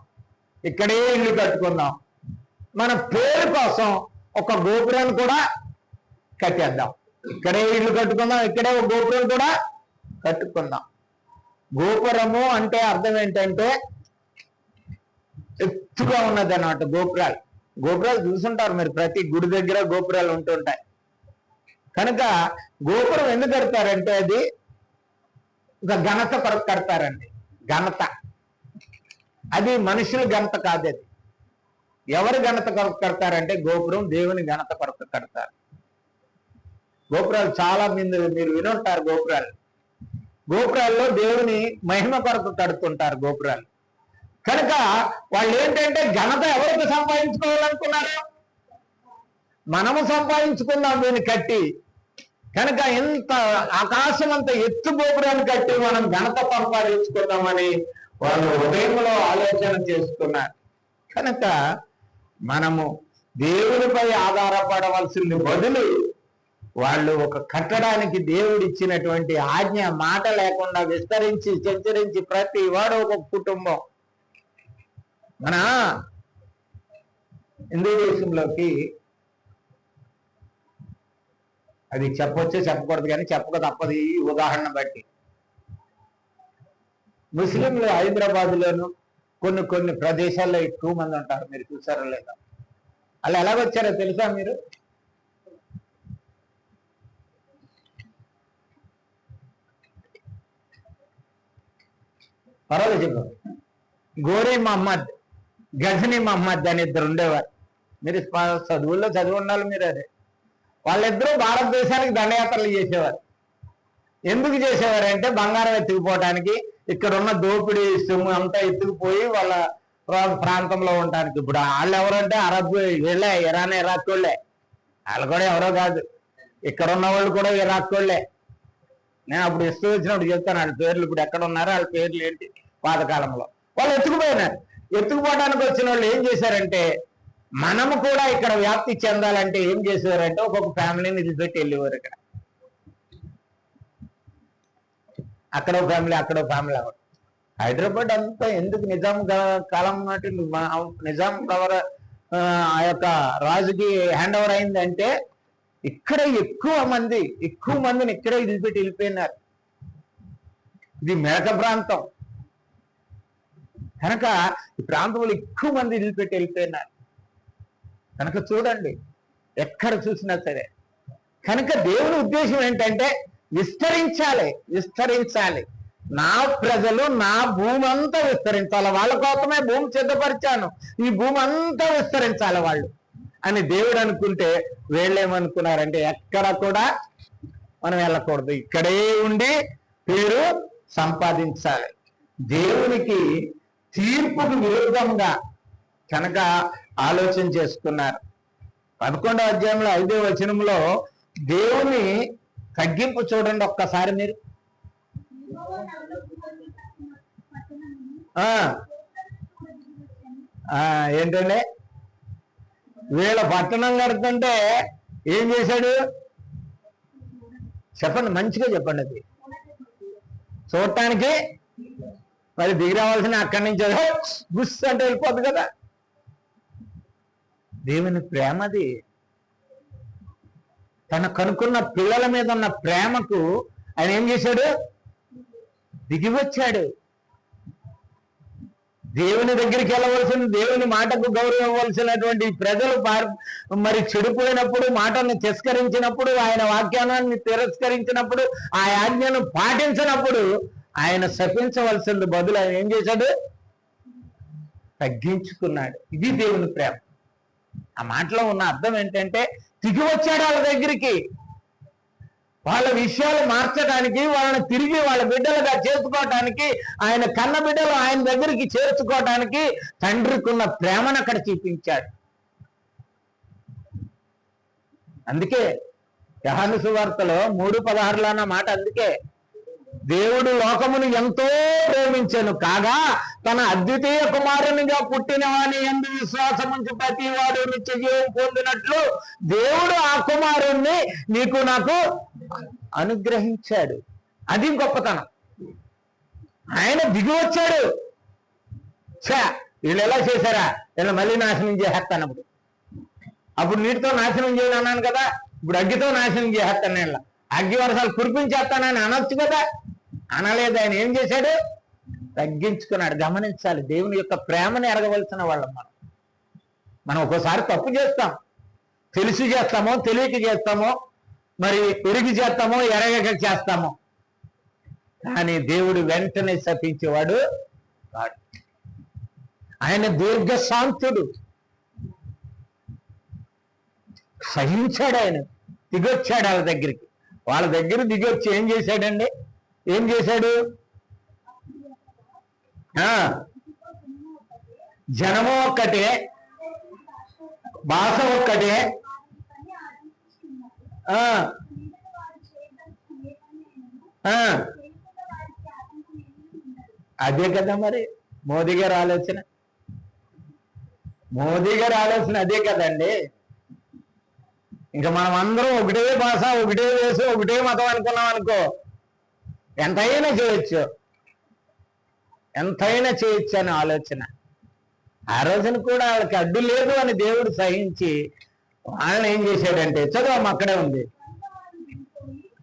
ఇక్కడే ఇల్లు కట్టుకుందాం, మన పేరు కోసం ఒక గోపురాన్ని కూడా కట్టేద్దాం, ఇక్కడే ఇల్లు కట్టుకుందాం, ఇక్కడే ఒక గోపురం కూడా కట్టుకుందాం. గోపురము అంటే అర్థం ఏంటంటే ఎత్తుగా ఉన్నది అన్నమాట. గోపురాలు చూసుంటారు మీరు, ప్రతి గుడి దగ్గర గోపురాలు ఉంటుంటాయి. కనుక గోపురం ఎందుకు కడతారంటే అది ఒక ఘనత కొరకు కడతారండి. ఘనత అది మనుషుల ఘనత కాదు. అది ఎవరి ఘనత కొరకు కడతారంటే గోపురం దేవుని ఘనత కొరకు కడతారు. గోపురాలు చాలా మంది మీరు వినుంటారు. గోపురాల్లో దేవుని మహిమ కొరకు కడుతుంటారు గోపురాలు. కనుక వాళ్ళు ఏంటంటే ఘనత ఎవరికి సంపాదించుకోవాలనుకున్నారు? మనము సంపాదించుకున్నాం దీన్ని కట్టి. కనుక ఎంత ఆకాశం అంత ఎత్తు గోపురాన్ని కట్టి మనం ఘనత సంపాదించుకుందామని వాళ్ళు హృదయంలో ఆలోచన చేస్తున్నారు. కనుక మనము దేవునిపై ఆధారపడవలసింది బదులు వాళ్ళు ఒక కట్టడానికి దేవుడు ఇచ్చినటువంటి ఆజ్ఞ మాట లేకుండా విస్తరించి సంచరించి ప్రతి వాడు ఒక కుటుంబం. మన హిందూ దేశంలోకి అది చెప్పొచ్చో చెప్పకూడదు, కానీ చెప్పక తప్పదు ఈ ఉదాహరణ బట్టి. ముస్లింలు హైదరాబాద్లోను కొన్ని ప్రదేశాల్లో ఎక్కువ మంది ఉంటారు. మీరు చూసారో లేదా? అలా ఎలాగొచ్చారో తెలుసా మీరు? పర్వాలేదు చెప్పు. గోరీ మహమ్మద్, గజనీ మహమ్మద్ అని ఇద్దరు ఉండేవారు. మీరు చదువుల్లో చదివి ఉండాలి మీరు. అదే వాళ్ళిద్దరూ భారతదేశానికి దండయాత్రలు చేసేవారు. ఎందుకు చేసేవారంటే బంగారం ఎత్తుకుపోవటానికి, ఇక్కడ ఉన్న దోపిడీ సొమ్ము అంతా ఎత్తుకుపోయి వాళ్ళ ప్రాంతంలో ఉండటానికి. ఇప్పుడు వాళ్ళు ఎవరంటే అరబ్ వీళ్ళే, ఇరాన్ ఇరాక్ వాళ్ళే. వాళ్ళు కూడా ఎవరో కాదు, ఇక్కడ ఉన్న వాళ్ళు కూడా ఇరాక్ వాళ్ళే. నేను అప్పుడు ఇస్తూ వచ్చినప్పుడు చెప్తాను వాళ్ళ పేర్లు. ఇప్పుడు ఎక్కడ ఉన్నారో వాళ్ళ పేర్లు ఏంటి పాతకాలంలో. వాళ్ళు ఎత్తుకుపోయినారు. ఎత్తుకుపోవడానికి వచ్చిన వాళ్ళు ఏం చేశారంటే మనము కూడా ఇక్కడ వ్యాప్తి చెందాలంటే ఏం చేసేవారంటే ఒక్కొక్క ఫ్యామిలీని వదిలిపెట్టి వెళ్ళేవారు. ఇక్కడ అక్కడో ఫ్యామిలీ, అక్కడో ఫ్యామిలీ. అవ్వడం హైదరాబాద్ అంతా ఎందుకు నిజాం కాలం నాటి నిజాం గవర్ ఆ యొక్క రాజుకి హ్యాండ్ ఓవర్ అయిందంటే ఇక్కడ ఎక్కువ మందిని ఇక్కడే వదిలిపెట్టి వెళ్ళిపోయినారు. ఇది మెరక ప్రాంతం కనుక ఈ ప్రాంతంలో ఎక్కువ మంది వదిలిపెట్టి వెళ్ళిపోయినారు. కనుక చూడండి ఎక్కడ చూసినా సరే. కనుక దేవుని ఉద్దేశం ఏంటంటే విస్తరించాలి. నా ప్రజలు నా భూమి అంతా విస్తరించాలి. వాళ్ళ కోసమే భూమి సిద్ధపరిచాను, ఈ భూమి అంతా విస్తరించాలి వాళ్ళు అని దేవుడు అనుకుంటే వీళ్ళేమనుకున్నారంటే ఎక్కడ కూడా మనం వెళ్ళకూడదు, ఇక్కడే ఉండి పేరు సంపాదించాలి. దేవునికి తీర్పుకు విరుద్ధంగా కనుక ఆలోచన చేసుకున్నారు. 11వ అధ్యాయంలో 5వ వచనంలో దేవుని తగ్గింపు చూడండి ఒక్కసారి మీరు. ఏంటండి, వీళ్ళ పట్టణం కడుతుంటే ఏం చేశాడు చెప్పండి, మంచిగా చెప్పండి. అది చూడటానికి మరి దిగి రావాల్సిన అక్కడి నుంచి గుస్ అంటే వెళ్ళిపోద్ది కదా. దేవుని ప్రేమది. తన కనుక్కున్న పిల్లల మీద ఉన్న ప్రేమకు ఆయన ఏం చేశాడు, దిగి వచ్చాడు. దేవుని దగ్గరికి వెళ్ళవలసిన, దేవుని మాటకు గౌరవం ఇవ్వాల్సినటువంటి ప్రజలు మరి చెడిపోయినప్పుడు, మాటను తిరస్కరించినప్పుడు, ఆయన వాక్యాన్ని తిరస్కరించినప్పుడు, ఆ ఆజ్ఞను పాటించినప్పుడు ఆయన శపించవలసింది బదులు ఆయన ఏం చేశాడు, తగ్గించుకున్నాడు. ఇది దేవుని ప్రేమ. ఆ మాటలో ఉన్న అర్థం ఏంటంటే దిగి వచ్చాడు వాళ్ళ దగ్గరికి, వాళ్ళ విషయాలు మార్చడానికి, వాళ్ళని తిరిగి వాళ్ళ బిడ్డలుగా చేసుకోవటానికి, ఆయన కన్న బిడ్డలు ఆయన దగ్గరికి చేర్చుకోవటానికి తండ్రికి ఉన్న ప్రేమను అక్కడ చూపించాడు. అందుకే యోహాను సువార్తలో 3:16 అన్న మాట. అందుకే దేవుడు లోకమును ఎంతో ప్రేమించెను కాగా తన అద్వితీయ కుమారునిగా పుట్టిన వాని యందు విశ్వాసముంచి ప్రతి వాడు నిత్య జీవం పొందినట్లు దేవుడు ఆ కుమారుణ్ణి నీకు నాకు అనుగ్రహించాడు. అది గొప్పతనం. ఆయన దిగి వచ్చాడు. వీళ్ళు ఎలా చేశారా, వీళ్ళు మళ్ళీ నాశనం చేసేస్తాను. అప్పుడు నీటితో నాశనం చేయను అన్నాను కదా, ఇప్పుడు అగ్గితో నాశనం చేసేస్తాను. వీళ్ళ అగ్గి వర్షాలు కురిపించేస్తానని అనొచ్చు కదా, అనలేదు. ఆయన ఏం చేశాడు, తగ్గించుకున్నాడు. గమనించాలి, దేవుని యొక్క ప్రేమను ఎరగవలసిన వాళ్ళం మనం ఒక్కోసారి తప్పు చేస్తాం, తెలిసి చేస్తామో తెలియక చేస్తామో, మరి పెరిగి చేస్తామో ఎరగక చేస్తామో. కానీ దేవుడు వెంటనే శపించేవాడు కాదు. ఆయన దీర్ఘశాంతుడు. సహించాడు. ఆయన దిగొచ్చాడు వాళ్ళ దగ్గరికి. వాళ్ళ దగ్గర దిగొచ్చి ఏం చేశాడండి, ఏం చేశాడు, జనము ఒక్కటే, భాష ఒక్కటే, అదే కదా మరి మోదీ గారి ఆలోచన. మోదీ గారి ఆలోచన అదే కదండి. ఇంకా మనం అందరం ఒకటే భాష, ఒకటే వేసు, ఒకటే మతం అనుకున్నాం అనుకో, ఎంతైనా చేయొచ్చు, ఎంతైనా చేయొచ్చు అనే ఆలోచన. ఆ రోజున కూడా వాళ్ళకి అడ్డు లేదు అని దేవుడు సహించి వాళ్ళని ఏం చేశాడంటే, చదువు అక్కడే ఉంది,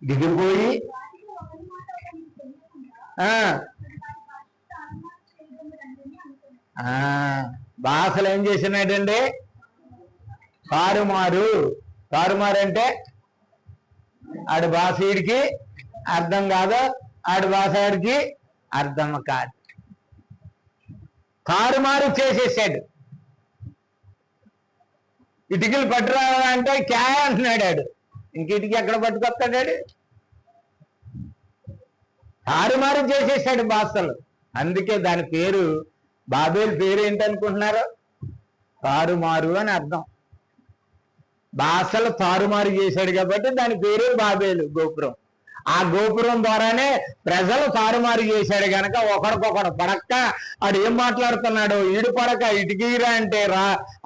దిగిపోయి భాషలు ఏం చేసినాడండి, తారుమారు. తారుమారు అంటే ఆడి భాష వీడికి అర్థం కాదు, ఆడి భాష ఆడికి అర్థం కాదు. తారుమారు చేసేసాడు. ఇటుకలు పట్టురావాలంటే క్యా అంటున్నాడు ఆడు. ఇంక ఇటుకి ఎక్కడ పట్టుకొస్తాడు? తారుమారు చేసేసాడు భాషలు. అందుకే దాని పేరు, బాబేలు పేరు ఏంటనుకుంటున్నారు, తారుమారు అని అర్థం. భాషలు తారుమారు చేశాడు కాబట్టి దాని పేరు బాబేలు, గోపురం. ఆ గోపురం ద్వారానే ప్రజలు తారుమారు చేశాడు గనక ఒకరికొకడు పడక్క. ఆడు ఏం మాట్లాడుతున్నాడు, ఈడు పడక ఇటుకీరా అంటే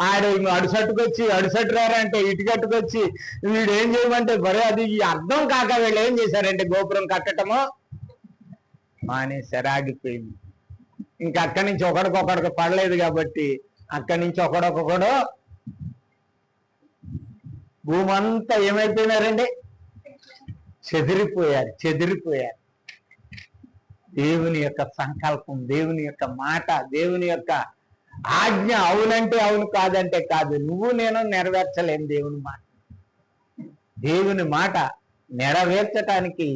ఆడు అడుసట్టుకొచ్చి, అడుసట్టురారా అంటే ఇటుకట్టుకొచ్చి, వీడు ఏం చేయమంటే మరి అది అర్థం కాక వీళ్ళు ఏం చేశారంటే గోపురం కట్టటము మానేశారు, ఆగిపోయింది. ఇంకా అక్కడి నుంచి ఒకడికొకడికి పడలేదు కాబట్టి అక్కడి నుంచి ఒకడొకడు భూమి అంతా ఏమైపోయినారండి, చెదిరిపోయారు. దేవుని యొక్క సంకల్పం, దేవుని యొక్క మాట, దేవుని యొక్క ఆజ్ఞ అవునంటే అవును, కాదంటే కాదు. నువ్వు నేను నెరవేర్చలేం దేవుని మాట. దేవుని మాట నెరవేర్చటానికి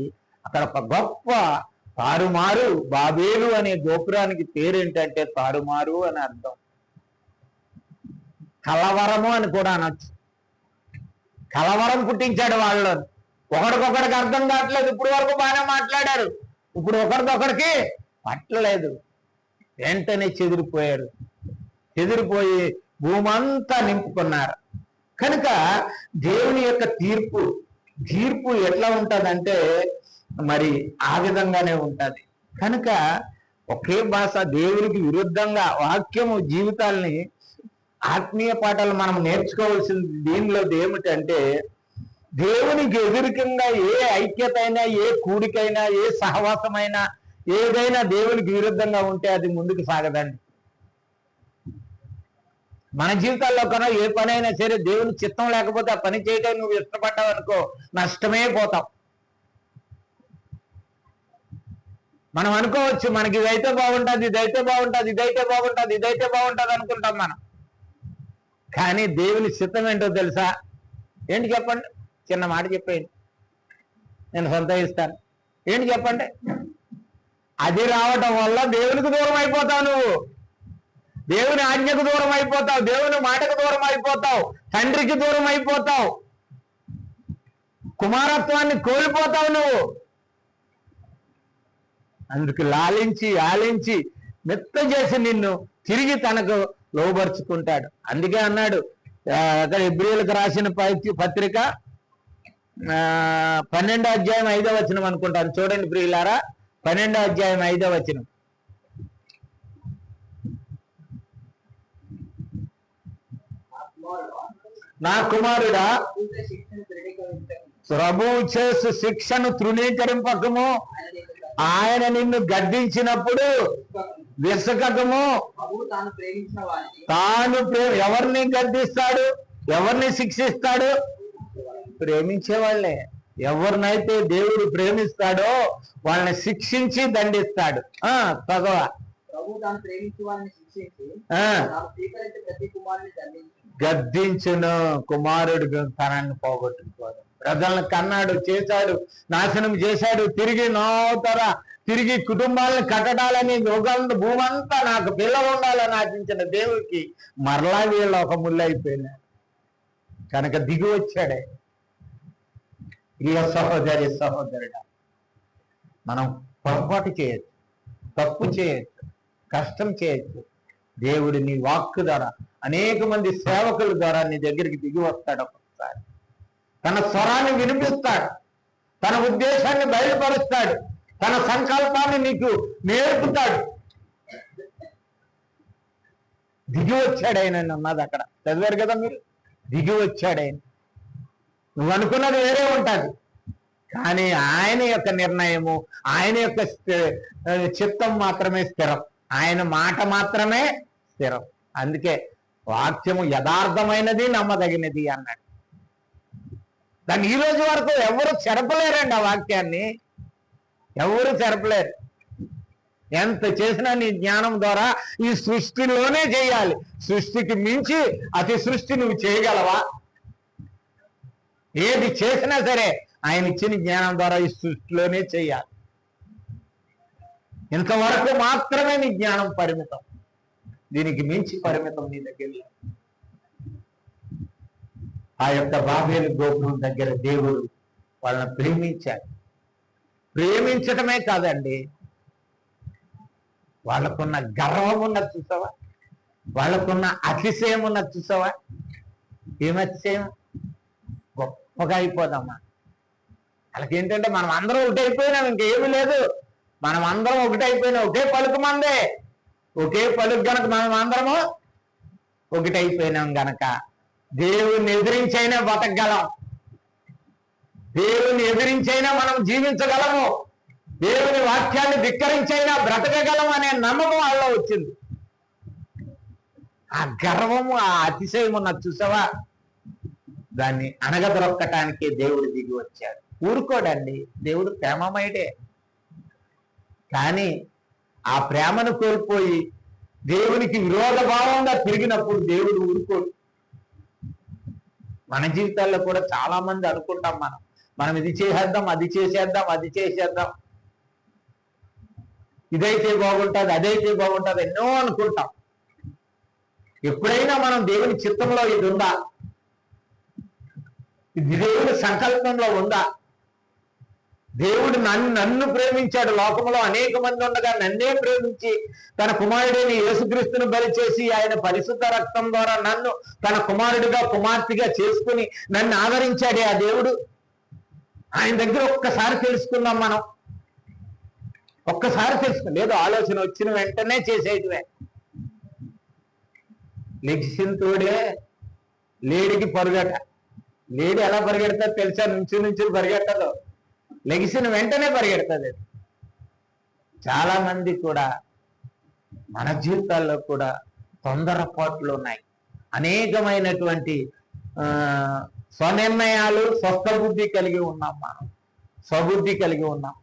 అక్కడ ఒక గొప్ప తారుమారు. బాబేలు అనే గోపురానికి పేరేంటంటే తారుమారు అని అర్థం. కలవరము అని కూడా అనొచ్చు. కలవరం పుట్టించాడు వాళ్ళు. ఒకడికొకడికి అర్థం కావట్లేదు. ఇప్పుడు వరకు బాగానే మాట్లాడారు, ఇప్పుడు ఒకరికొకరికి పట్టలేదు. వెంటనే చెదిరిపోయారు. చెదిరిపోయి భూమంతా నింపుకున్నారు. కనుక దేవుని యొక్క తీర్పు ఎట్లా ఉంటుందంటే మరి ఆ విధంగానే ఉంటుంది. కనుక ఒకే భాష, దేవునికి విరుద్ధంగా వాక్యము జీవితాల్ని, ఆత్మీయ పాఠాలు మనం నేర్చుకోవాల్సింది దీనిలో ఏమిటంటే, దేవునికి ఎదురుకంగా ఏ ఐక్యత అయినా, ఏ కూడికైనా, ఏ సహవాసమైనా, ఏదైనా దేవునికి విరుద్ధంగా ఉంటే అది ముందుకు సాగదండి. మన జీవితాల్లో కన్నా ఏ పని అయినా సరే దేవుని చిత్తం లేకపోతే ఆ పని చేయడానికి నువ్వు ఇష్టపడ్డావు అనుకో, నష్టమే పోతావు. మనం అనుకోవచ్చు మనకి ఇదైతే బాగుంటుంది, ఇదైతే బాగుంటుంది, ఇదైతే బాగుంటుంది, ఇదైతే బాగుంటుంది అనుకుంటాం మనం. కానీ దేవుని చిత్తం ఏంటో తెలుసా? ఏంటి చెప్పండి? చిన్న మాట చెప్పేయండి, నేను సంతోషిస్తాను. ఏంటి చెప్పండి? అది రావటం వల్ల దేవునికి దూరం అయిపోతావు, నువ్వు దేవుని ఆజ్ఞకు దూరం అయిపోతావు, దేవుని మాటకు దూరం అయిపోతావు, తండ్రికి దూరం అయిపోతావు, కుమారత్వాన్ని కోల్పోతావు నువ్వు. అందుకు లాలించి ఆలించి మెత్త చేసి నిన్ను తిరిగి తనకు లోబరుచుకుంటాడు. అందుకే అన్నాడు అక్కడ హెబ్రీయులకు రాసిన పత్రిక 12వ అధ్యాయం 5వ వచనం అనుకుంటాను. చూడండి ప్రియులారా, 12వ అధ్యాయం 5వ వచనం. నా కుమారుడా, ప్రభువు చేసు శిక్షను తృణీకరింపకము, ఆయన నిన్ను గద్దించినప్పుడు విసకకము. తాను ఎవరిని గద్దిస్తాడు? ఎవరిని శిక్షిస్తాడు? ప్రేమించేవాళ్ళే. ఎవరినైతే దేవుడు ప్రేమిస్తాడో వాళ్ళని శిక్షించి దండిస్తాడు. చదవా. గద్దించును, కుమారుడు తనాన్ని పోగొట్టుకోడు. ప్రజలను కన్నాడు, చేశాడు, నాశనం చేశాడు, తిరిగి తిరిగి కుటుంబాలను కట్టడాలని భూమంతా నాకు పిల్లలు ఉండాలని ఆశించిన దేవుడికి మరలా వీళ్ళు ఒక ముళ్ళు అయిపోయినాడు. కనుక దిగి వచ్చాడే. ప్రియ సహోదరి సహోదరుడా, మనం పొరపాటు చేయొచ్చు, తప్పు చేయొచ్చు, కష్టం చేయొచ్చు. దేవుడు నీ వాక్కు ద్వారా, అనేక మంది సేవకుల ద్వారా నీ దగ్గరికి దిగి వస్తాడు. ఒక్కొక్కసారి తన స్వరాన్ని వినిపిస్తాడు, తన ఉద్దేశాన్ని బయలుపరుస్తాడు, తన సంకల్పాన్ని నీకు నేర్పుతాడు. దిగి వచ్చాడైన ఉన్నది అక్కడ చదివారు కదా మీరు. దిగి వచ్చాడైన. నువ్వు అనుకున్నది వేరే ఉంటుంది, కానీ ఆయన యొక్క నిర్ణయము, ఆయన యొక్క చిత్తం మాత్రమే స్థిరం, ఆయన మాట మాత్రమే స్థిరం. అందుకే వాక్యము యథార్థమైనది, నమ్మదగినది అన్నాడు. దాన్ని ఈ రోజు వరకు ఎవరు చెరపలేరండి. ఆ వాక్యాన్ని ఎవరు చెరపలేరు. ఎంత చేసినా నీ జ్ఞానం ద్వారా ఈ సృష్టిలోనే చేయాలి. సృష్టికి మించి అతి సృష్టి నువ్వు చేయగలవా? ఏది చేసినా సరే ఆయన ఇచ్చిన జ్ఞానం ద్వారా ఈ సృష్టిలోనే చేయాలి. ఇంతవరకు మాత్రమే నీ జ్ఞానం పరిమితం, దీనికి మించి పరిమితం నీ దగ్గర. ఆ యొక్క బాబేలు గోపురం దగ్గర దేవుడు వాళ్ళని ప్రేమించాడు. ప్రేమించటమే కాదండి, వాళ్ళకున్న గర్వం ఉన్నది చూసావా? వాళ్ళకున్న అతిశయం ఉన్నది చూసావా? ఏమతిశయం? గొప్పగా అయిపోదామా? వాళ్ళకేంటంటే మనం అందరం ఒకటైపోయినాం, ఇంకేమీ లేదు. మనం అందరం ఒకటైపోయినాం, ఒకే పలుకు మందే, ఒకే పలుకు గనక మనం అందరము ఒకటైపోయినాం గనక దేవుణ్ణి ఎదిరించైనా బతకగలం, దేవుని ఎదిరించైనా మనం జీవించగలము, దేవుని వాక్యాన్ని ధిక్కరించైనా బ్రతకగలం అనే నమ్మకం వాళ్ళలో వచ్చింది. ఆ గర్వము, ఆ అతిశయం ఉన్నది చూసావా? దాన్ని అణగదొక్కటానికి దేవుడు దిగి వచ్చాడు. ఊరుకోడండి, దేవుడు ప్రేమమయుడే. కానీ ఆ ప్రేమను కోల్పోయి దేవునికి విరోధ భావంగా తిరిగినప్పుడు దేవుడు ఊరుకోడు. మన జీవితాల్లో కూడా చాలా మంది అనుకుంటాం, మనం ఇది చేసేద్దాం, అది చేసేద్దాం, అది చేసేద్దాం, ఇదైతే బాగుంటుంది, అదైతే బాగుంటుంది, ఎన్నో అనుకుంటాం. ఎప్పుడైనా మనం దేవుని చిత్తంలో ఇది ఉందా? ఇది దేవుని సంకల్పంలో ఉందా? దేవుడు నన్ను ప్రేమించాడు, లోకంలో అనేక మంది ఉండగా నన్నే ప్రేమించి తన కుమారుడిని యేసుక్రీస్తును బలి చేసి ఆయన పరిశుద్ధ రక్తం ద్వారా నన్ను తన కుమారుడిగా కుమార్తెగా చేసుకుని నన్ను ఆదరించాడే ఆ దేవుడు. ఆయన దగ్గర ఒక్కసారి తెలుసుకుందాం మనం. ఒక్కసారి తెలుసుకో. లేదు ఆలోచన వచ్చిన వెంటనే చేసేటివే. లెగిసిన తోడే లేడికి పరుగట. లేడి ఎలా పరిగెడతారు తెలుసా? నుంచి పరిగెట్టదు, లెగిసిన వెంటనే పరిగెడుతుంది. చాలా మంది కూడా మన జీవితాల్లో కూడా తొందరపాట్లు ఉన్నాయి. అనేకమైనటువంటి స్వనిర్ణయాలు, స్వస్థబుద్ధి కలిగి ఉన్నాం. మనం స్వబుద్ధి కలిగి ఉన్నాం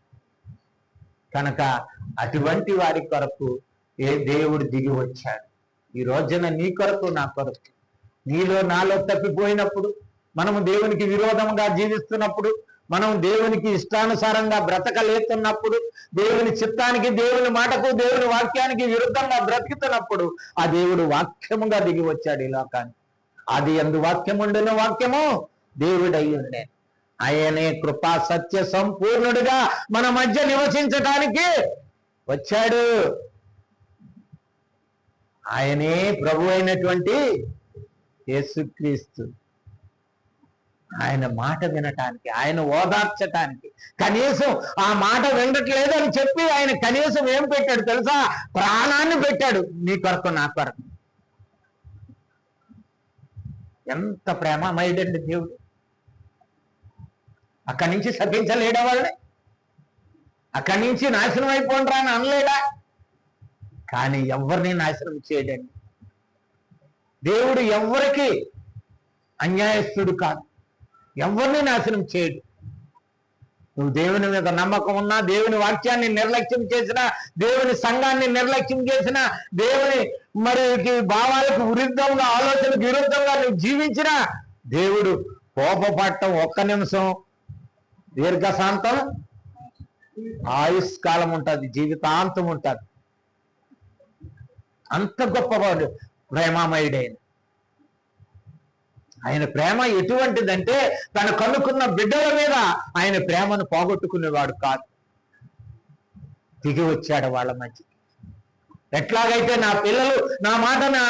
కనుక అటువంటి వారి కొరకు దేవుడు దిగి వచ్చాడు. ఈ రోజున నీ కొరకు, నా కొరకు, నీలో నాలో తప్పిపోయినప్పుడు, మనము దేవునికి విరోధంగా జీవిస్తున్నప్పుడు, మనం దేవునికి ఇష్టానుసారంగా బ్రతకలేతున్నప్పుడు, దేవుని చిత్తానికి, దేవుని మాటకు, దేవుని వాక్యానికి విరుద్ధంగా బ్రతుకుతున్నప్పుడు ఆ దేవుడు వాక్యముగా దిగి వచ్చాడు ఈ లోకానికి. అది యందు వాక్యముండెను, వాక్యము దేవుడై ఉండే. ఆయనే కృపా సత్య సంపూర్ణుడిగా మన మధ్య నివసించటానికి వచ్చాడు. ఆయనే ప్రభు అయినటువంటి యేసుక్రీస్తు. ఆయన మాట వినటానికి, ఆయన ఓదార్చటానికి, కనీసం ఆ మాట వినట్లేదు అని చెప్పి ఆయన కనీసం ఏం పెట్టాడు తెలుసా? ప్రాణాన్ని పెట్టాడు నీ కొరకు, నా కొరకు. ఎంత ప్రేమమయుడండి దేవుడు. అక్కడి నుంచి శపించలేడా వాళ్ళని? అక్కడి నుంచి నాశనం అయిపోండ్రా అని అనలేడా? కానీ ఎవరిని నాశనం చేయడండి. దేవుడు ఎవరికి అన్యాయస్తుడు కాదు, ఎవరిని నాశనం చేయడు. నువ్వు దేవుని మీద నమ్మకం ఉన్నా, దేవుని వాక్యాన్ని నిర్లక్ష్యం చేసినా, దేవుని సంఘాన్ని నిర్లక్ష్యం చేసినా, దేవుని భావాలకు విరుద్ధంగా, ఆలోచనకు విరుద్ధంగా నువ్వు జీవించినా దేవుడు కోపపడటం ఒక్క నిమిషం, దీర్ఘశాంతం ఆయుష్కాలం ఉంటుంది, జీవితాంతం ఉంటుంది. అంత గొప్పవాడు ప్రేమామయుడైన ఆయన. ప్రేమ ఎటువంటిదంటే తను కనుక్కున్న బిడ్డల మీద ఆయన ప్రేమను పోగొట్టుకునేవాడు కాదు. దిగి వచ్చాడు వాళ్ళ మధ్య. ఎట్లాగైతే నా పిల్లలు నా మాటను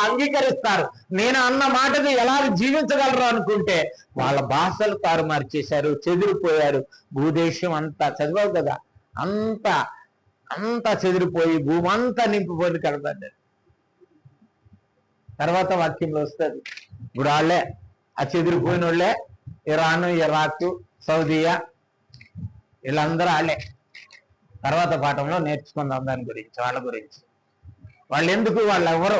అంగీకరిస్తారు, నేను అన్న మాటని ఎలా జీవించగలరు అనుకుంటే వాళ్ళ భాషలు తారుమారు చేశారు, చెదిరిపోయారు. భూదేశం అంతా చదివావు కదా, అంతా చెదిరిపోయి భూమంతా నింపిపోయి కనబడ్డారు. తర్వాత వాక్యంలో వస్తుంది, ఇప్పుడు వాళ్ళే ఆ చెదిరిపోయిన వాళ్ళే ఇరాను, ఇరాక్, సౌదియా, వీళ్ళందరూ వాళ్ళే. తర్వాత పాఠంలో నేర్చుకుందాం దాని గురించి, వాళ్ళ గురించి. వాళ్ళు ఎందుకు, వాళ్ళు ఎవరు,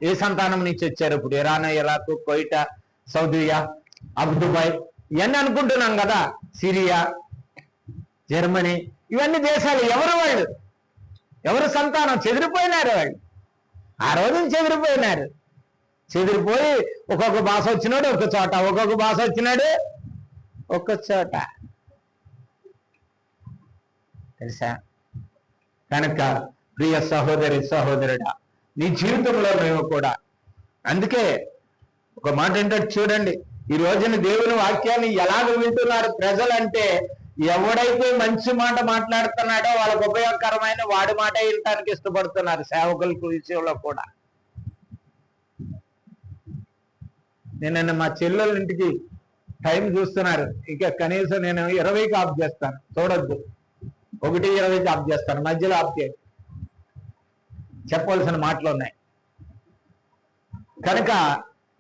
ఏ సంతానం నుంచి వచ్చారు? ఇప్పుడు ఇరాన్, ఇరాక్, కోయిటా, సౌదియా, అబుదుబాయ్ ఇవన్నీ అనుకుంటున్నాం కదా, సిరియా, జర్మనీ, ఇవన్నీ దేశాలు ఎవరు? వాళ్ళు ఎవరు సంతానం? చెదిరిపోయినారు వాళ్ళు. ఆ రోజున చెదిరిపోయినారు. చెదిరిపోయి ఒక్కొక్క భాష వచ్చినాడు ఒక చోట, ఒక్కొక్క భాష వచ్చినాడు ఒక్క చోట. తెలుసా? కనుక ప్రియ సహోదరి, సహోదరుడా, నీ జీవితంలో మేము కూడా అందుకే ఒక మాట ఏంటంటే చూడండి, ఈ రోజున దేవుని వాక్యాన్ని ఎలాగ వింటున్నారు ప్రజలంటే, ఎవడైతే మంచి మాట మాట్లాడుతున్నాడో వాళ్ళకు ఉపయోగకరమైన వాడి మాట వినటానికి ఇష్టపడుతున్నారు. సేవకుల విషయంలో కూడా నేను మా చెల్లెల ఇంటికి టైం చూస్తున్నారు, ఇక కనీసం నేను 20కి ఆఫ్ చేస్తాను, చూడొద్దు, 1:20కి ఆఫ్ చేస్తాను, మధ్యలో ఆఫ్ చేయండి, చెప్పవలసిన మాటలు ఉన్నాయి. కనుక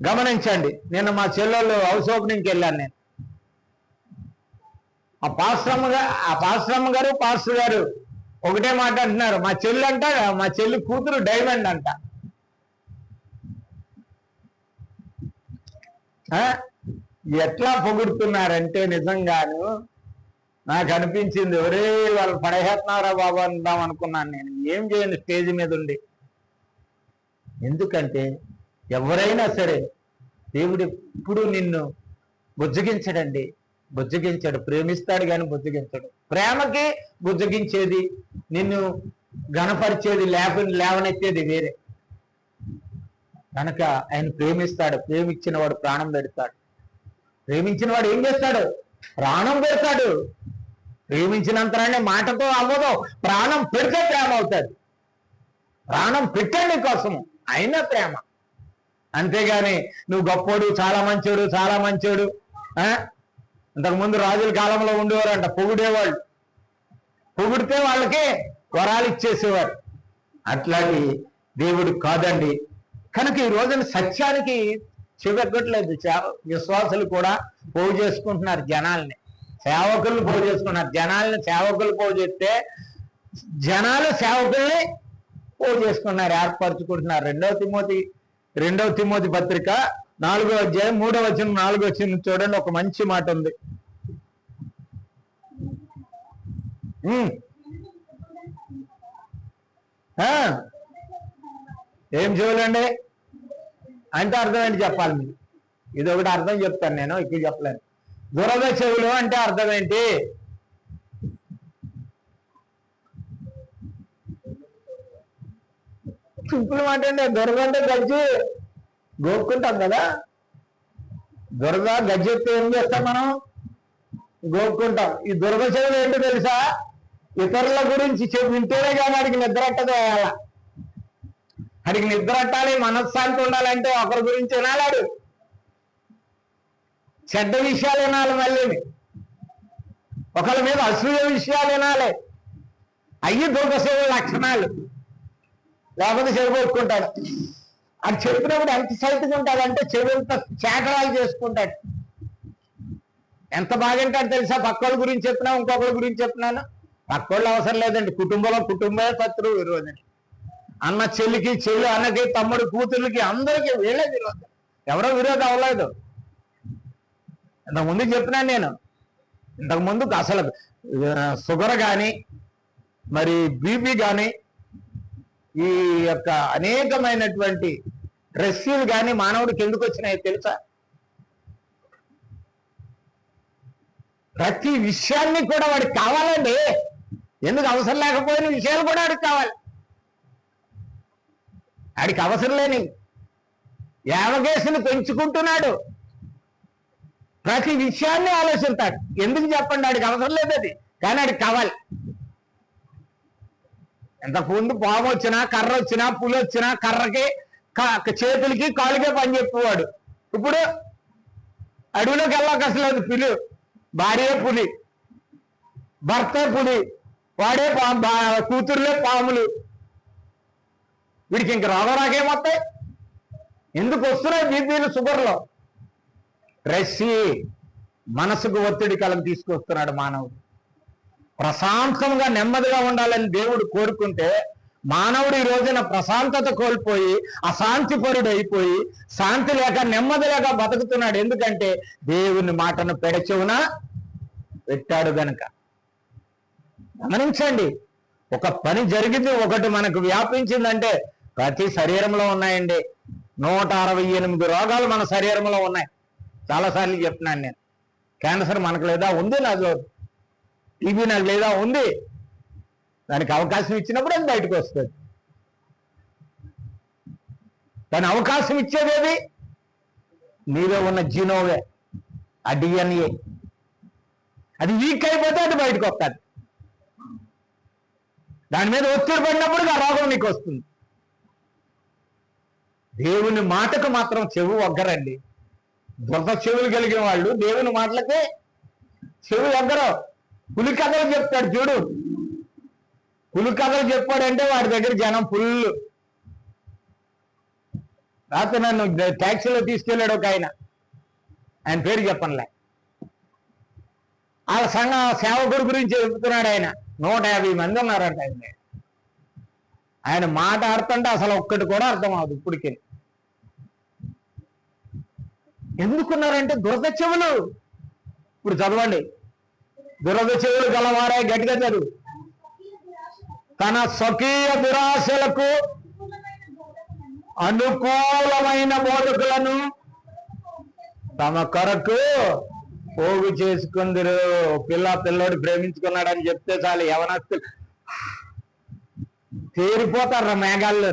గమనించండి. నేను మా చెల్లెళ్ళు హౌస్ ఓపెనింగ్కి వెళ్ళాను. నేను ఆ పాస్టరమ్మ గారు పాస్టర్ గారు ఒకటే మాట అంటున్నారు, మా చెల్లి అంట, మా చెల్లి కూతురు డైమండ్ అంట. ఎట్లా పొగుడుతున్నారంటే నిజంగాను నాకు అనిపించింది, ఒరే వాళ్ళు పడేస్తున్నారా బాబు అందాం అనుకున్నాను. నేను ఏం చేయను స్టేజ్ మీద ఉండి. ఎందుకంటే ఎవరైనా సరే దేవుడు ఎప్పుడు నిన్ను బుజ్జగించడండి, బుజ్జగించాడు. ప్రేమిస్తాడు కానీ బుజ్జగించాడు. ప్రేమకి బుజ్జగించేది, నిన్ను ఘనపరిచేది, లేవనెత్తేది వేరే. కనుక ఆయన ప్రేమిస్తాడు. ప్రేమించిన వాడు ప్రాణం పెడతాడు. ప్రేమించిన వాడు ఏం చేస్తాడు? ప్రాణం పెడతాడు. ప్రేమించినంతనే మాటతో అవ్వదు, ప్రాణం పెడితే ప్రేమ అవుతాడు. ప్రాణం పెట్టండి కోసము అయినా ప్రేమ. అంతేగాని నువ్వు గొప్పోడు, చాలా మంచోడు, చాలా మంచోడు. ఇంతకుముందు రాజుల కాలంలో ఉండేవారంట, పొగిడేవాళ్ళు. పొగిడితే వాళ్ళకి వరాలు ఇచ్చేసేవారు. అట్లాంటి దేవుడు కాదండి. కనుక ఈ రోజున సత్యానికి చెవెక్కట్లేదు. విశ్వాసులు కూడా పోగు చేసుకుంటున్నారు జనాల్ని, సేవకులను పోగు చేసుకుంటున్నారు. జనాల్ని సేవకులు పోగు చేస్తే జనాలు సేవకుల్ని పోగు చేసుకున్నారు, ఏర్పరచుకుంటున్నారు. రెండవ తిమోతి పత్రిక 4వ అధ్యాయం 3వ వచనం 4వ వచనం చూడండి, ఒక మంచి మాట ఉంది. ఏం చెవులండి అంటే అర్థం ఏంటి చెప్పాలి మీరు? ఇది ఒకటి అర్థం చెప్తాను, నేను ఎక్కువ చెప్పలేను. దురద చెవులు అంటే అర్థం ఏంటి? సింపుల్ మాట అండి. దురద అంటే గజ్జి గోక్కుంటాం కదా. దురద గజ్జి ఎత్తే ఏం చేస్తాం మనం? గోక్కుంటాం. ఈ దురద చెవులు ఏంటో తెలుసా? ఇతరుల గురించి వింటేనే కానీ వాడికి నిద్ర అట్టదు. వాడికి నిద్ర అట్టాలి, మనశ్శాంతి ఉండాలంటే ఒకరి గురించి వినాలాడు, చెడ్డ విషయాలు వినాలి, మళ్ళీ ఒకరి మీద అసూయ విషయాలు వినాలి. అయ్యి దుర్గసేవ లక్షణాలు. లేకపోతే చెవికొట్టుకుంటాడు. అది చెప్పినప్పుడు ఎంత సైట్గా ఉంటుంది అంటే చెవింత చేటరాలు చేసుకుంటాడు. ఎంత బాగుంటాడు తెలుసా? పక్కోళ్ళ గురించి చెప్పినా, ఇంకొకరి గురించి చెప్పినాను. పక్కోళ్ళు అవసరం లేదండి. కుటుంబమే శత్రువు ఈ రోజున. అన్న చెల్లికి, చెల్లి అన్నకి, తమ్ముడు కూతుర్లకి, అందరికీ వీళ్ళే విరోధం. ఎవరో విరోధం అవ్వలేదు. ఇంతకుముందు చెప్పినాను నేను. ఇంతకుముందు అసలు షుగర్ కానీ, మరి బీపీ కానీ, ఈ యొక్క అనేకమైనటువంటి డ్రెస్సులు కానీ మానవుడికి ఎందుకు వచ్చినాయి తెలుసా? ప్రతి విషయాన్ని కూడా వాడికి కావాలండి. ఎందుకు అవసరం లేకపోయిన విషయాలు కూడా వాడికి కావాలి. వాడికి అవసరం లేని యావగేసును పెంచుకుంటున్నాడు. ప్రతి విషయాన్ని ఆలోచిస్తాడు. ఎందుకు చెప్పండి? వాడికి అవసరం లేదు అది, కానీ వాడికి కావాలి. ఎంతకుముందు పాము వచ్చినా, కర్ర వచ్చినా, పులి వచ్చినా కర్రకి, చేతులకి, కాలుకే పని చెప్పేవాడు. ఇప్పుడు అడవిలోకి వెళ్ళక అసలు పులి, భార్యే పులి, భర్తే పులి, వాడే కూతురులే పాములు. వీడికి ఇంక రోగం రాకేమొస్తాయి? ఎందుకు వస్తున్నాయి బీపీలు, షుగర్లో? రెస్సి మనసుకు ఒత్తిడి కలం తీసుకొస్తున్నాడు మానవుడు. ప్రశాంతంగా నెమ్మదిగా ఉండాలని దేవుడు కోరుకుంటే మానవుడు ఈ రోజున ప్రశాంతత కోల్పోయి అశాంతిపరుడు అయిపోయి శాంతి లేక నెమ్మది లేక బతుకుతున్నాడు. ఎందుకంటే దేవుని మాటను పెడచెవున పెట్టాడు గనుక. గమనించండి, ఒక పని జరిగింది, ఒకటి మనకు వ్యాపించిందంటే ప్రతి శరీరంలో ఉన్నాయండి. 168 రోగాలు మన శరీరంలో ఉన్నాయి. చాలాసార్లు చెప్తున్నాను నేను. క్యాన్సర్ మనకు లేదా? ఉంది. నాలో టీబీ నాకు లేదా? ఉంది. దానికి అవకాశం ఇచ్చినప్పుడు అది బయటకు వస్తుంది. దాని అవకాశం ఇచ్చేదేది? నీలో ఉన్న జీనోవే, ఆ డిఎన్ఏ. అది వీక్ అయిపోతే అది బయటకు వస్తుంది. దాని మీద ఒత్తిడి పడినప్పుడు ఆ రోగం నీకు వస్తుంది. దేవుని మాటకు మాత్రం చెవి ఒగ్గరండి. దురద చెవులు కలిగిన వాళ్ళు దేవుని మాటలకి చెవి ఒగ్గరు. పులి కథలు చెప్తాడు చూడు. పులి కథలు చెప్పాడంటే వాడి దగ్గర జనం ఫుల్. రాత్రి నన్ను ట్యాక్సీలో తీసుకెళ్ళాడు ఒక ఆయన పేరు చెప్పనులే. ఆ సంఘ సేవకుడి గురించి చెప్తున్నాడు ఆయన. 150 మంది ఉన్నారంట ఆయన మాట్లాడుతుంటే అసలు ఒక్కటి కూడా అర్థం అవదు ఇప్పటికే. ఎందుకున్నారంటే దురద చెవులు. ఇప్పుడు చదవండి, దురద చెవులు గలవారే గట్టిగా చదువు. తన స్వకీయ దురాశలకు అనుకూలమైన బోధకులను తమ కొరకు పోగు చేసుకుందరు. పిల్లోడు ప్రేమించుకున్నాడని చెప్తే చాలు యవనస్తులు తేరిపోతారు మేఘాల్లో.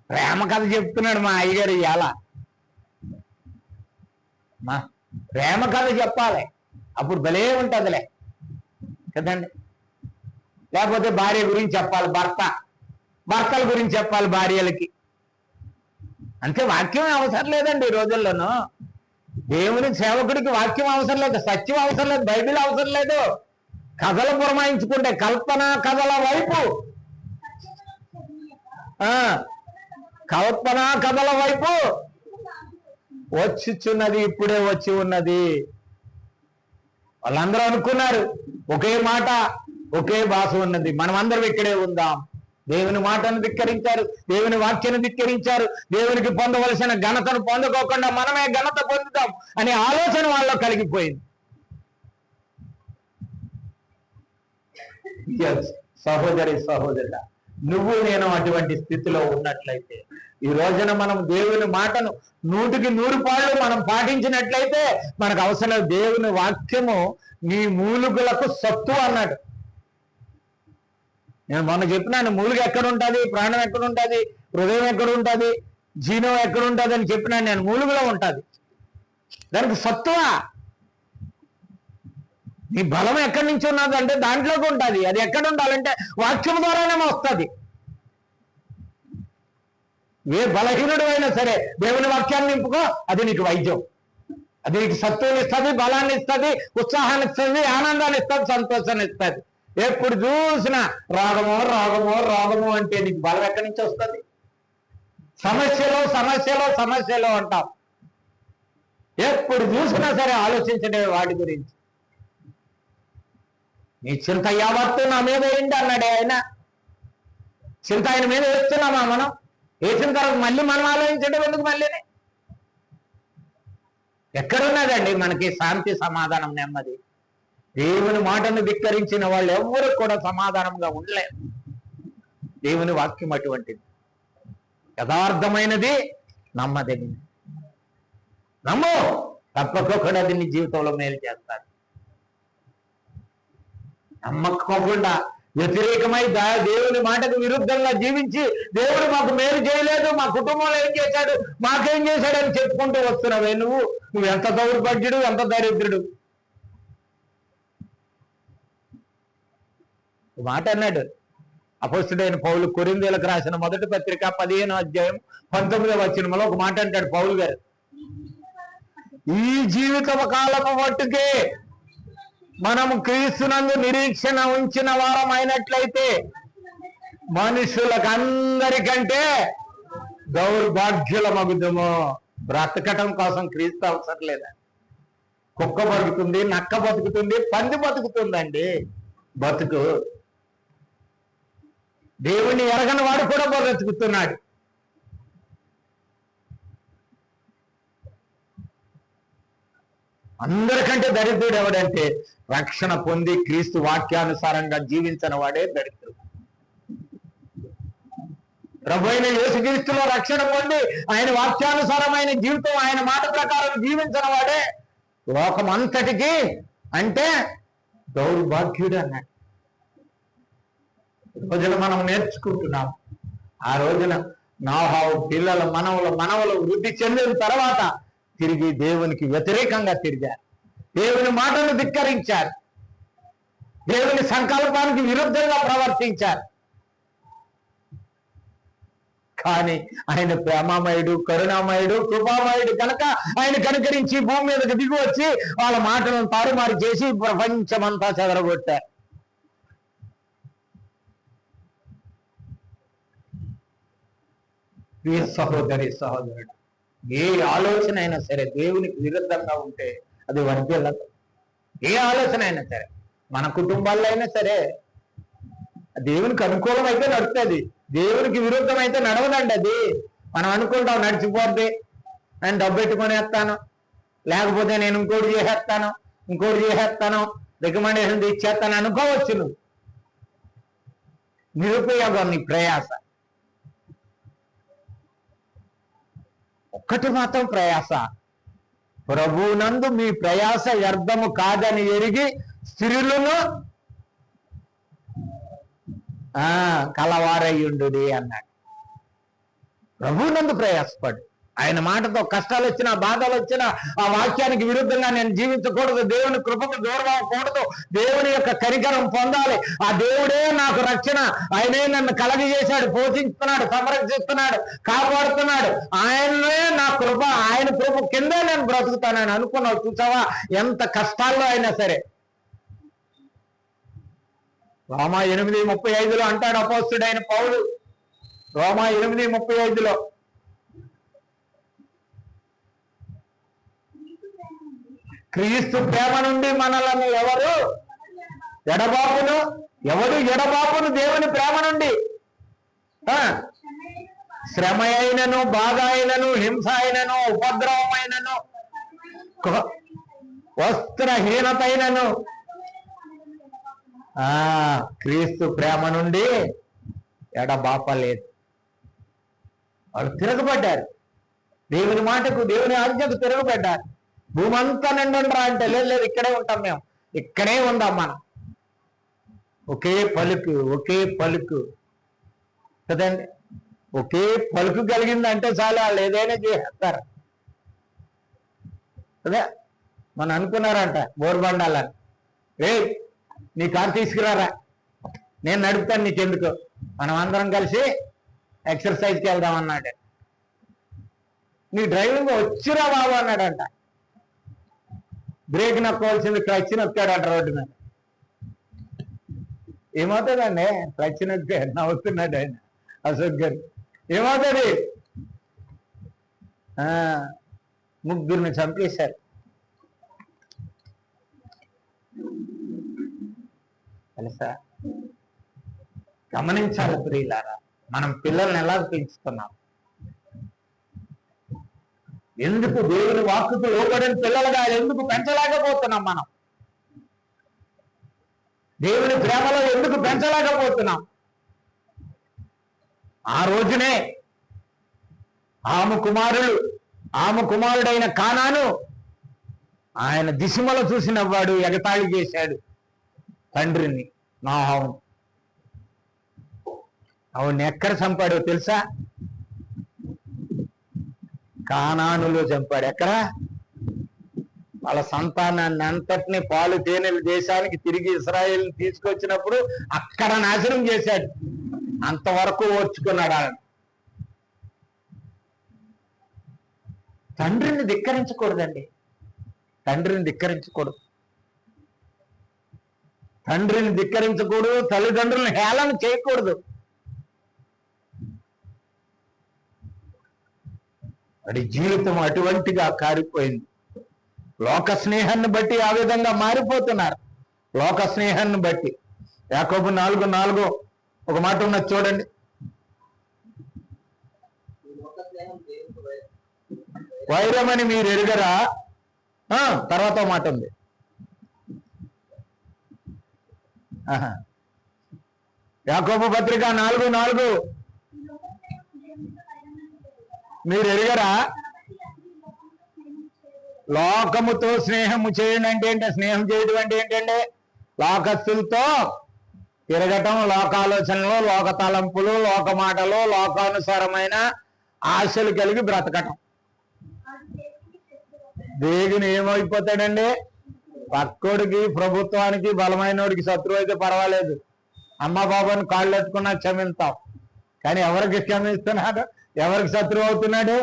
ప్రేమ కథ చెప్తున్నాడు మా అయ్యగారు ఇవాళ. మా ప్రేమ కథ చెప్పాలి, అప్పుడు భలే ఉంటుందిలే కదండి. లేకపోతే భార్య గురించి చెప్పాలి, భర్తల గురించి చెప్పాలి భార్యలకి. అంతే. వాక్యం అవసరం లేదండి ఈ రోజుల్లోనూ. దేవుని సేవకుడికి వాక్యం అవసరం లేదు, సత్యం అవసరం లేదు, బైబిల్ అవసరం లేదు. కథలు పురమాయించుకుంటే కల్పన కథల వైపు కల్పన కథల వైపు వచ్చుచున్నది, ఇప్పుడే వచ్చి ఉన్నది. వాళ్ళందరూ అనుకున్నారు ఒకే మాట ఒకే భాష ఉన్నది, మనమందరం ఇక్కడే ఉందాం. దేవుని మాటను ధిక్కరించారు, దేవుని వాక్యాన్ని ధిక్కరించారు. దేవునికి పొందవలసిన ఘనతను పొందుకోకుండా మనమే ఘనత పొందుతాం అనే ఆలోచన వాళ్ళలో కలిగిపోయింది. సహోదరి సహోదరుడా, నువ్వు నేను అటువంటి స్థితిలో ఉన్నట్లయితే, ఈ రోజున మనం దేవుని మాటను 100% మనం పాటించినట్లయితే మనకు అవసరం. దేవుని వాక్యము నీ మూలుగులకు సత్తు అన్నాడు. నేను మొన్న చెప్పినాను, మూలుగు ఎక్కడ ఉంటుంది, ప్రాణం ఎక్కడ ఉంటుంది, హృదయం ఎక్కడ ఉంటుంది, జీవం ఎక్కడ ఉంటుంది అని చెప్పినాను నేను. మూలుగులో ఉంటుంది, దానికి సత్తువా. నీ బలం ఎక్కడి నుంచి ఉన్నది అంటే దాంట్లోకి ఉంటుంది. అది ఎక్కడ ఉండాలంటే వాక్యం ద్వారానే వస్తుంది. ఏ బలహీనుడు అయినా సరే దేవుని వాక్యాన్ని నింపుకో, అది నీకు వైద్యం. అది నీకు సత్తువుని ఇస్తుంది, బలాన్ని ఇస్తుంది, ఉత్సాహాన్ని ఇస్తుంది, ఆనందాన్ని ఇస్తుంది, సంతోషాన్ని ఇస్తుంది. ఎప్పుడు చూసినా రాగమో రాగమో రాగమో అంటే నీకు బలం ఎక్కడి నుంచి వస్తుంది? సమస్యలో సమస్యలో సమస్యలో అంటాం. ఎప్పుడు చూసినా సరే ఆలోచించడే వాటి గురించి. నీ చింత యావత్తు నా మీద ఏంటి అన్నాడే ఆయన. చింత ఆయన మీద వేస్తున్నామా మనం? వేసిన తర్వాత మళ్ళీ మనం ఆలోచించడం ఎందుకు? మళ్ళీనే ఎక్కడున్నదండి మనకి శాంతి, సమాధానం, నెమ్మది? దేవుని మాటను ధిక్కరించిన వాళ్ళు ఎవ్వరూ కూడా సమాధానంగా ఉండలేరు. దేవుని వాక్యం అటువంటిది, యథార్థమైనది, నమ్మదగినది. నమ్ము, తప్పకుండా అది నీ జీవితంలో మేలు చేస్తారు. నమ్మకపోకుండా వ్యతిరేకమై దేవుని మాటకు విరుద్ధంగా జీవించి దేవుడు మాకు మేలు చేయలేదు, మా కుటుంబంలో ఏం చేశాడు, మాకేం చేశాడు అని చెప్పుకుంటూ వస్తున్నావే నువ్వు ఎంత దౌర్భాగ్యుడు, ఎంత దరిద్రుడు. మాట అన్నాడు అపొస్తలుడైన పౌలు కొరింథీయులకు రాసిన మొదటి పత్రిక 15వ అధ్యాయం 19వ వచనంలో ఒక మాట అంటాడు పౌలు గారు. ఈ జీవిత కాలము మట్టుకే మనము క్రీస్తునందు నిరీక్షణ ఉంచిన వారం అయినట్లయితే మనుషులకు అందరికంటే దౌర్భాగ్యుల మగుదము. బ్రతకటం కోసం క్రీస్తు అవసరం లేదా? కుక్క బతుకుతుంది, నక్క బతుకుతుంది, పంది బతుకుతుందండి. బతుకు దేవుణ్ణి ఎరగని వాడు కూడా బ్రతుకుతున్నాడు. అందరికంటే దరిద్రుడు ఎవడంటే రక్షణ పొంది క్రీస్తు వాక్యానుసారంగా జీవించిన వాడే దరిద్రుడు. ప్రభువైన యేసుక్రీస్తులో రక్షణ పొంది ఆయన వాక్యానుసారమైన జీవితం, ఆయన మాట ప్రకారం జీవించిన వాడే లోకం అంతటికి అంటే దౌర్భాగ్యుడు అన్నాడు. రోజున మనం నేర్చుకుంటున్నాం. ఆ రోజున నోహవు పిల్లల మనవలు వృద్ధి చెందిన తర్వాత తిరిగి దేవునికి వ్యతిరేకంగా తిరిగారు, దేవుని మాటను ధిక్కరించారు, దేవుని సంకల్పానికి విరుద్ధంగా ప్రవర్తించారు. కానీ ఆయన ప్రేమమయుడు, కరుణామయుడు, కృపామయుడు కనుక ఆయన కనుకరించి భూమి మీదకి దిగి వచ్చి వాళ్ళ మాటలను తారుమారు చేసి ప్రపంచమంతా చెదరగొట్టారు. ప్రియ సహోదరి సహోదరుడు, ఏ ఆలోచన అయినా సరే దేవునికి విరుద్ధంగా ఉంటే అది వర్ధిల్లదు. ఏ ఆలోచన అయినా సరే, మన కుటుంబాల్లో అయినా సరే దేవునికి అనుకూలం అయితే నడుస్తుంది, దేవునికి విరుద్ధం అయితే నడవదండి. అది మనం అనుకుంటాం నడిచిపోద్ది, నేను డబ్బు పెట్టుకునేస్తాను, లేకపోతే నేను ఇంకోటి చేసేస్తాను, రికమెండేషన్ ఇచ్చేస్తాను అనుకోవచ్చు. నువ్వు నిరుపయోగం నీ ప్రయాస. ఒక్కటి మాత్రం ప్రయాస, ప్రభువునందు మీ ప్రయాస వ్యర్థము కాదని ఎరిగి స్త్రీలను కలవారయ్యుండు అన్నాడు. ప్రభువునందు ప్రయాసపడు. ఆయన మాటతో కష్టాలు వచ్చినా, బాధలు వచ్చినా ఆ వాక్యానికి విరుద్ధంగా నేను జీవించకూడదు, దేవుని కృపకు దూరం అవ్వకూడదు, దేవుని యొక్క కనికరం పొందాలి. ఆ దేవుడే నాకు రక్షణ, ఆయనే నన్ను కలగజేశాడు, పోషిస్తున్నాడు, సంరక్షిస్తున్నాడు, కాపాడుతున్నాడు, ఆయనే నా కృప, ఆయన కృప కిందే నేను బ్రతుకుతానని అనుకున్నావు. చూసావా, ఎంత కష్టాల్లో అయినా సరే రోమా 8:35 అంటాడు అపోస్తుడైన పౌలు. రోమా 8:35 క్రీస్తు ప్రేమ నుండి మనలను ఎవరు ఎడబాపును దేవుని ప్రేమ నుండి. శ్రమ అయినను, బాధ అయినను, హింస అయినను, ఉపద్రవమైనను, వస్త్రహీనత అయినను క్రీస్తు ప్రేమ నుండి ఎడబాపలేదు. వాళ్ళు తిరగబడ్డారు, దేవుని మాటకు, దేవుని ఆజ్ఞకు తిరగబడ్డారు. భూమి అంతా నిండుండ్రా అంటే లేదు, ఇక్కడే ఉంటాం, మేము ఇక్కడే ఉందాం. మనం ఒకే పలుకు కదండి. ఒకే పలుకు కలిగిందంటే చాలు, వాళ్ళు ఏదైనా చేస్తారు అదే. మనం అనుకున్నారంట బోర్బండాలని, నీ కారు తీసుకురారా, నేను నడుపుతాను, నీకెందుకు, మనం అందరం కలిసి ఎక్సర్సైజ్కి వెళ్దాం అన్నాడు. నీ డ్రైవింగ్ వచ్చిరా బాబు అన్నాడంట. బ్రేక్ నొక్కవలసింది క్లచ్ నొక్కాడంట రోడ్డు మీద. ఏమవుతుందండి క్లచ్ నొక్కే? నవ్వుతున్నాడు ఆయన అశోక్ గారు. ఏమవుతుంది? ముగ్గురిని చంపేశారు. తెలుసా? గమనించాలి ప్రియులారా, మనం పిల్లల్ని ఎలా పెంచుతున్నాం. ఎందుకు దేవుని వాక్కుకు లోబడిన పిల్లలుగా ఎందుకు పెంచలేకపోతున్నాం? మనం దేవుని ప్రేమలో ఎందుకు పెంచలేకపోతున్నాం? ఆ రోజునే ఆమె కుమారుడైన కానాను ఆయన దిశమలో చూసినవాడు ఎగతాళి చేశాడు తండ్రిని, నాహావును. అవును ఎక్కడ చంపాడో తెలుసా? కానానులో చంపాడు. ఎక్కడ? వాళ్ళ సంతానాన్ని అంతటిని పాలు తేనెల దేశానికి తిరిగి ఇశ్రాయేల్ తీసుకొచ్చినప్పుడు అక్కడ నాశనం చేశాడు. అంతవరకు ఓర్చుకున్నాడు ఆయన. తండ్రిని ధిక్కరించకూడదండి, తండ్రిని ధిక్కరించకూడదు, తల్లిదండ్రులను హేళన చేయకూడదు. వాడి జీవితం అటువంటిగా కారిపోయింది. లోక స్నేహాన్ని బట్టి ఆ విధంగా మారిపోతున్నారు. లోక స్నేహాన్ని బట్టి. యాకోబు 4:4 ఒక మాట ఉన్నది చూడండి. వైరమని మీరు ఎరుగరా? తర్వాత మాట ఉంది. యాకోబు పత్రిక 4:4 మీరు ఎరుగరా? లోకముతో స్నేహము చేయండి అంటే ఏంటి? స్నేహం చేయడం అంటే ఏంటంటే లోకస్తులతో తిరగటం, లోకాలోచనలు, లోక తలంపులు, లోక మాటలు, లోకానుసారమైన ఆశలు కలిగి బ్రతకటం. దేవుని ఏమైపోతాడండి? పక్కోడికి, ప్రభుత్వానికి, బలమైనోడికి శత్రువు అయితే పర్వాలేదు, అమ్మ బాబాని కాళ్ళు ఎత్తుకున్నా క్షమిస్తాం. కానీ ఎవరికి క్షమిస్తున్నాడు? ఎవరికి శత్రువు అవుతున్నాడు?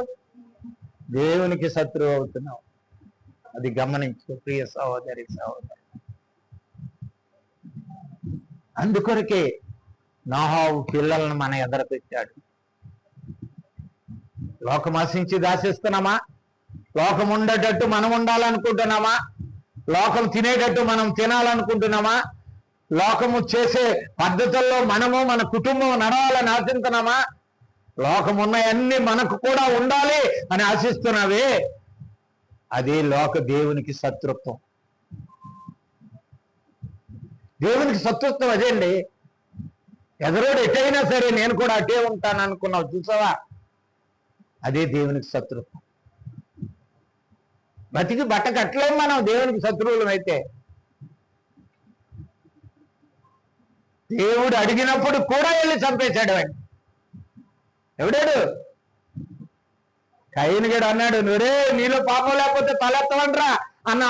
దేవునికి శత్రువు అవుతున్నావు. అది గమనించు ప్రియ సహోదరి, సహోదరు. అందుకొరకే నాహావు పిల్లలను మన ఎదుర పెట్టాడు. లోకం ఆశించి దాసిస్తున్నామా? లోకం ఉండేటట్టు మనం ఉండాలనుకుంటున్నామా? లోకం తినేటట్టు మనం తినాలనుకుంటున్నామా? లోకము చేసే పద్ధతుల్లో మనము మన కుటుంబం నడవాలని ఆశిస్తున్నామా? లోకం ఉన్నాయన్నీ మనకు కూడా ఉండాలి అని ఆశిస్తున్నావే, అదే దేవునికి శత్రుత్వం. దేవునికి శత్రుత్వం అదే అండి. ఎదరోడు ఎటైనా సరే నేను కూడా అటే ఉంటాను అనుకున్నావు చూసావా? అదే దేవునికి శత్రుత్వం. బతికి బట్టకట్లేం మనం దేవునికి శత్రువులం అయితే. దేవుడు అడిగినప్పుడు కూడా వెళ్ళి చంపేశాడు వాడిని. ఎవడాడు? కయీను గడు అన్నాడు, నువ్వే నీలో పాపం లేకపోతే తలెత్తవంట్రా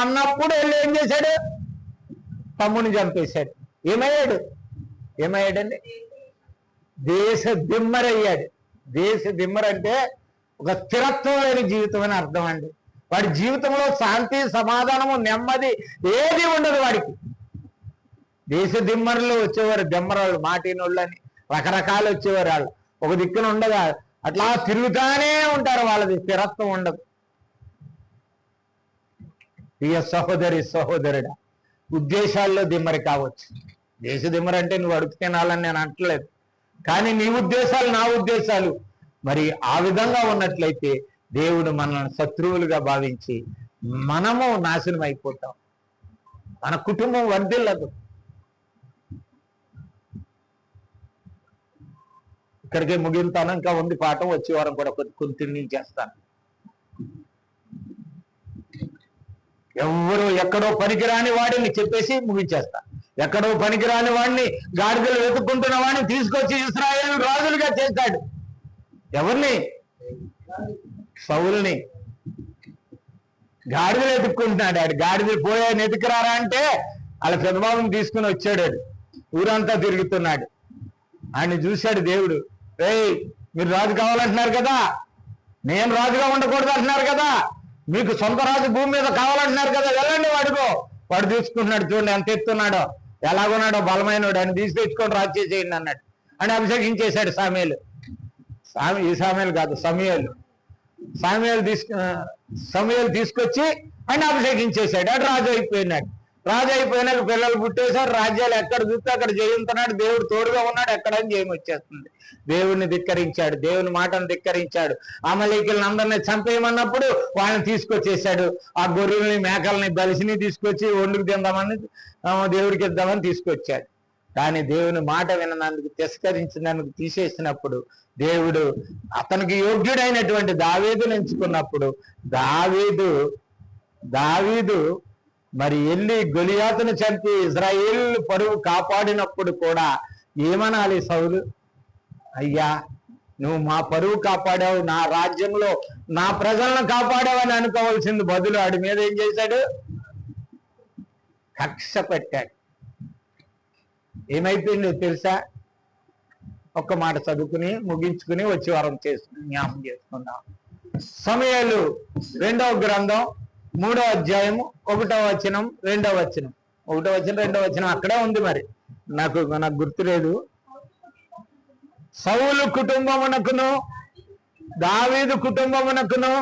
అన్నప్పుడు వెళ్ళి ఏం చేశాడు? తమ్ముని చంపేశాడు. ఏమయ్యాడండి? దేశ దిమ్మరయ్యాడు. దేశ దిమ్మరంటే ఒక స్థిరత్వం లేని జీవితం అని అర్థం అండి. వాడి జీవితంలో శాంతి, సమాధానము, నెమ్మది ఏది ఉండదు వాడికి. దేశ దిమ్మరులు వచ్చేవారు, దెమ్మరాళ్ళు, మాటినోళ్ళని రకరకాలు వచ్చేవారు. వాళ్ళు ఒక దిక్కున ఉండగా అట్లా తిరుగుతానే ఉంటారు, వాళ్ళది స్థిరత్వం ఉండదు. ప్రియ సహోదరి సహోదరుడా, ఉద్దేశాల్లో దిమ్మరి కావచ్చు. దేశ దిమ్మరి అంటే నువ్వు అడుగు తినాలని నేను అంటలేదు, కానీ నీ ఉద్దేశాలు నా ఉద్దేశాలు మరి ఆ విధంగా ఉన్నట్లయితే దేవుడు మనల్ని శత్రువులుగా భావించి మనము నాశనం అయిపోతాం, మన కుటుంబం వర్ధిల్లదు. ఇక్కడికే ముగిస్తాను, ఇంకా ఉంది పాఠం, వచ్చే వారం కూడా కంటిన్యూ చేస్తాను. ఎవరు ఎక్కడో పనికిరాని వాడిని చెప్పేసి ముగించేస్తా. ఎక్కడో పనికిరాని వాడిని, గాడిదలు వెతుక్కుంటున్న వాడిని తీసుకొచ్చి ఇశ్రాయేలు రాజులుగా చేశాడు. ఎవరిని? సౌలుని. గాడిదలు వెతుక్కుంటున్నాడు. ఆడు గాడిదలు పోయా వెతుకురారా అంటే వాళ్ళ పెద్దబాబుని తీసుకుని వచ్చాడు. ఊరంతా తిరుగుతున్నాడు. ఆయన్ని చూశాడు దేవుడు. ఏయ్, మీరు రాజు కావాలంటున్నారు కదా, నేను రాజుగా ఉండకూడదు అంటున్నారు కదా, మీకు సొంత రాజు భూమి మీద కావాలంటున్నారు కదా, వెళ్ళండి వాడుకో. వాడు తీసుకుంటున్నాడు. చూడండి ఎంత ఎత్తున్నాడో, ఎలాగున్నాడో, బలమైనడు. ఆయన తీసి తెచ్చుకొని రాజు చేసేయండి అన్నాడు. అని అభిషేకించేశాడు సామేలు. ఈ సామేలు కాదు, సమూయేలు. సమూయేలు తీసుకొచ్చి ఆయన అభిషేకించేశాడు. అటు రాజు అయిపోయినాడు. రాజు అయిపోయినాక పిల్లలు పుట్టేశారు. రాజ్యాలు ఎక్కడ చూస్తే అక్కడ జయించున్నాడు. దేవుడు తోడుగా ఉన్నాడు. ఎక్కడని జయం వచ్చేస్తుంది. దేవుడిని ధిక్కరించాడు, దేవుని మాటను ధిక్కరించాడు. అమలీకులను అందరినీ చంపేయమన్నప్పుడు వాళ్ళని తీసుకొచ్చేసాడు. ఆ గొర్రెల్ని, మేకల్ని, బలిసిని తీసుకొచ్చి ఒండుకు తిందామని, దేవుడికి ఇద్దామని తీసుకొచ్చాడు. కానీ దేవుని మాట వినందుకు, తిరస్కరించినందుకు తీసేసినప్పుడు దేవుడు అతనికి యోగ్యుడైనటువంటి దావీదును ఎంచుకున్నప్పుడు దావీదు మరి వెళ్ళి గొలియాతును చంపి ఇజ్రాయేలు పరువు కాపాడినప్పుడు కూడా ఏమనాలి సౌలు? అయ్యా, నువ్వు మా పరువు కాపాడావు, నా రాజ్యంలో నా ప్రజలను కాపాడావని అనుకోవాల్సింది బదులు ఆడి మీద ఏం చేశాడు? కక్ష పెట్టాడు. ఏమైపోయిందో తెలుసా? ఒక్క మాట చదువుకుని ముగించుకుని వచ్చే వారం జ్ఞాపకం చేసుకుందాం. సమూయేలు 2వ గ్రంథం 3వ అధ్యాయము 1వ వచనం 2వ వచనం 1వ వచనం 2వ వచనం అక్కడే ఉంది. మరి నాకు గుర్తులేదు. సౌలు కుటుంబమునకును దావీదు కుటుంబమునకును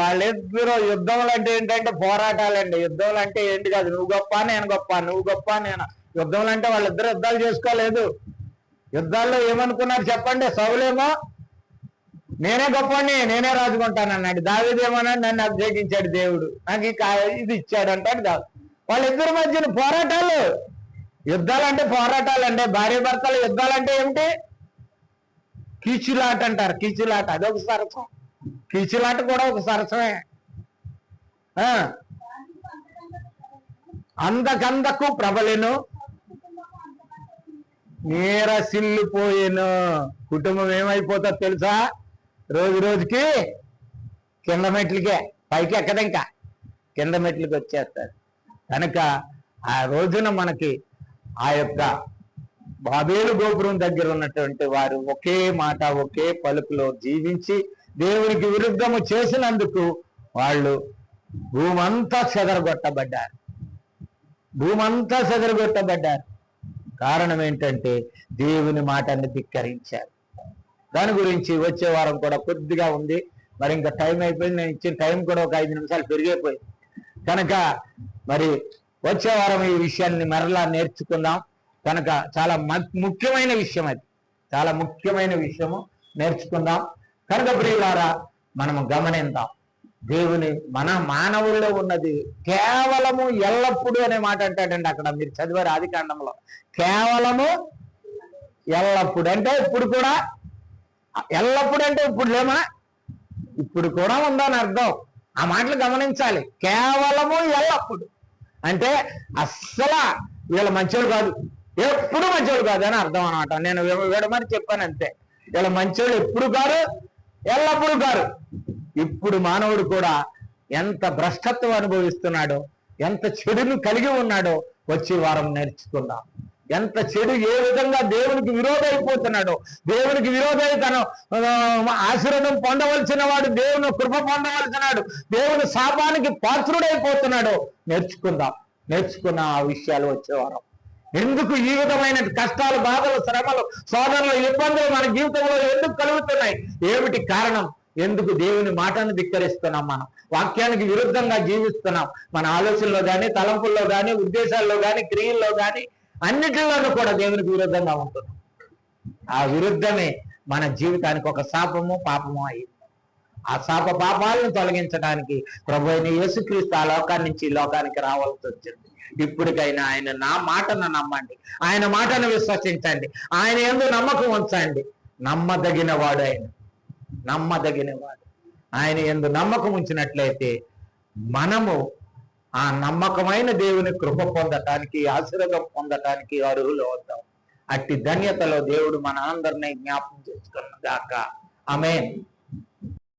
వాళ్ళిద్దరూ యుద్ధములు అంటే ఏంటంటే పోరాటాలండి. యుద్ధములు అంటే ఏంటి కాదు, నువ్వు గొప్ప నేను గొప్ప, నువ్వు గొప్ప నేను. యుద్ధములు అంటే వాళ్ళిద్దరు యుద్ధాలు చేసుకోలేదు. యుద్ధాల్లో ఏమనుకున్నారు చెప్పండి? సౌలేమో నేనే గొప్పని, నేనే రాజుకుంటాను అన్నాడు. దావీదేమోనని నన్ను అభిషేకించాడు దేవుడు, నాకు ఇది ఇచ్చాడు అంటాడు దావు. వాళ్ళిద్దరి మధ్యన పోరాటాలు. యుద్ధాలంటే పోరాటాలంటే, భార్య భర్తల యుద్ధాలంటే ఏమిటి? కీచులాట అంటారు. కీచులాట అదొక సరసం. కీచులాట కూడా ఒక సరసమే. అందకందకు ప్రబలెను, నీరసిల్లిపోయేను. కుటుంబం ఏమైపోతుందో తెలుసా? రోజు రోజుకి కింద మెట్లకే, పైకి ఎక్కద, ఇంకా కింద మెట్లకి వచ్చేస్తారు. కనుక ఆ రోజున మనకి ఆ యొక్క బాబేలు గోపురం దగ్గర ఉన్నటువంటి వారు ఒకే మాట, ఒకే పలుకులో జీవించి దేవునికి విరుద్ధము చేసినందుకు వాళ్ళు భూమంతా చెదరగొట్టబడ్డారు. భూమంతా చెదరగొట్టబడ్డారు. కారణం ఏంటంటే దేవుని మాటని ధిక్కరించారు. దాని గురించి వచ్చే వారం కూడా కొద్దిగా ఉంది. మరి ఇంకా టైం అయిపోయింది. నేను ఇచ్చిన టైం కూడా ఒక 5 నిమిషాలు పెరిగిపోయింది. కనుక మరి వచ్చే వారం ఈ విషయాన్ని మరలా నేర్చుకుందాం. కనుక చాలా ముఖ్యమైన విషయం, అది చాలా ముఖ్యమైన విషయము నేర్చుకుందాం. కనుక ప్రియులారా, మనము గమనిద్దాం. దేవుని మన మానవుల్లో ఉన్నది కేవలము ఎల్లప్పుడూ అనే మాట అంటాడండి. అక్కడ మీరు చదివారు ఆదికాండంలో. కేవలము ఎల్లప్పుడు అంటే ఇప్పుడు కూడా, ఎల్లప్పుడు అంటే ఇప్పుడు లేమా, ఇప్పుడు కూడా ఉందని అర్థం. ఆ మాటలు గమనించాలి. కేవలము ఎల్లప్పుడు అంటే అస్సలు వీళ్ళ మంచోళ్ళు కాదు, ఎప్పుడు మంచోళ్ళు కాదు అని అర్థం అనమాట. నేను విడమని చెప్పాను అంతే. వీళ్ళ మంచోళ్ళు ఎప్పుడు కారు, ఎల్లప్పుడు కారు. ఇప్పుడు మానవుడు కూడా ఎంత భ్రష్టత్వం అనుభవిస్తున్నాడో, ఎంత చెడును కలిగి ఉన్నాడో వచ్చే వారం నేర్చుకుందాం. ఎంత చెడు, ఏ విధంగా దేవునికి విరోధైపోతున్నాడో, దేవునికి విరోధై తన ఆశీర్వాదం పొందవలసిన వాడు దేవుని కృప పొందవలసినాడు, దేవుని శాపానికి పాత్రుడైపోతున్నాడో నేర్చుకుందాం. నేర్చుకున్న ఆ విషయాలు వచ్చేవారం. ఎందుకు ఈ విధమైన కష్టాలు, బాధలు, శ్రమలు, శోధనలు, ఇబ్బందులు మన జీవితంలో ఎందుకు కలుగుతున్నాయి? ఏమిటి కారణం? ఎందుకు దేవుని మాటను ధిక్కరిస్తున్నాం? మనం వాక్యానికి విరుద్ధంగా జీవిస్తున్నాం. మన ఆలోచనలో కానీ, తలంపుల్లో కానీ, ఉద్దేశాల్లో కానీ, క్రియల్లో కానీ, అన్నిటిలోనూ కూడా దేవునికి విరుద్ధంగా ఉంటున్నాం. ఆ విరుద్ధమే మన జీవితానికి ఒక శాపము, పాపము అయింది. ఆ శాప పాపాలను తొలగించడానికి ప్రభు అయిన యేసుక్రీస్తు ఆ లోకాన్ని నుంచి ఈ లోకానికి రావాల్సి వచ్చింది. ఇప్పటికైనా ఆయన నా మాటను నమ్మండి, ఆయన మాటను విశ్వసించండి, ఆయన యందు నమ్మకం ఉంచండి. నమ్మదగిన వాడు ఆయన, నమ్మదగిన వాడు. ఆయన యందు నమ్మకం ఉంచినట్లయితే మనము ఆ నమ్మకమైన దేవుని కృప పొందటానికి, ఆశీర్వాదం పొందటానికి అర్హులు అవుతాం. అట్టి ధన్యతలో దేవుడు మన అందరినీ జ్ఞాపకం చేసుకున్న గాక. ఆమేన్.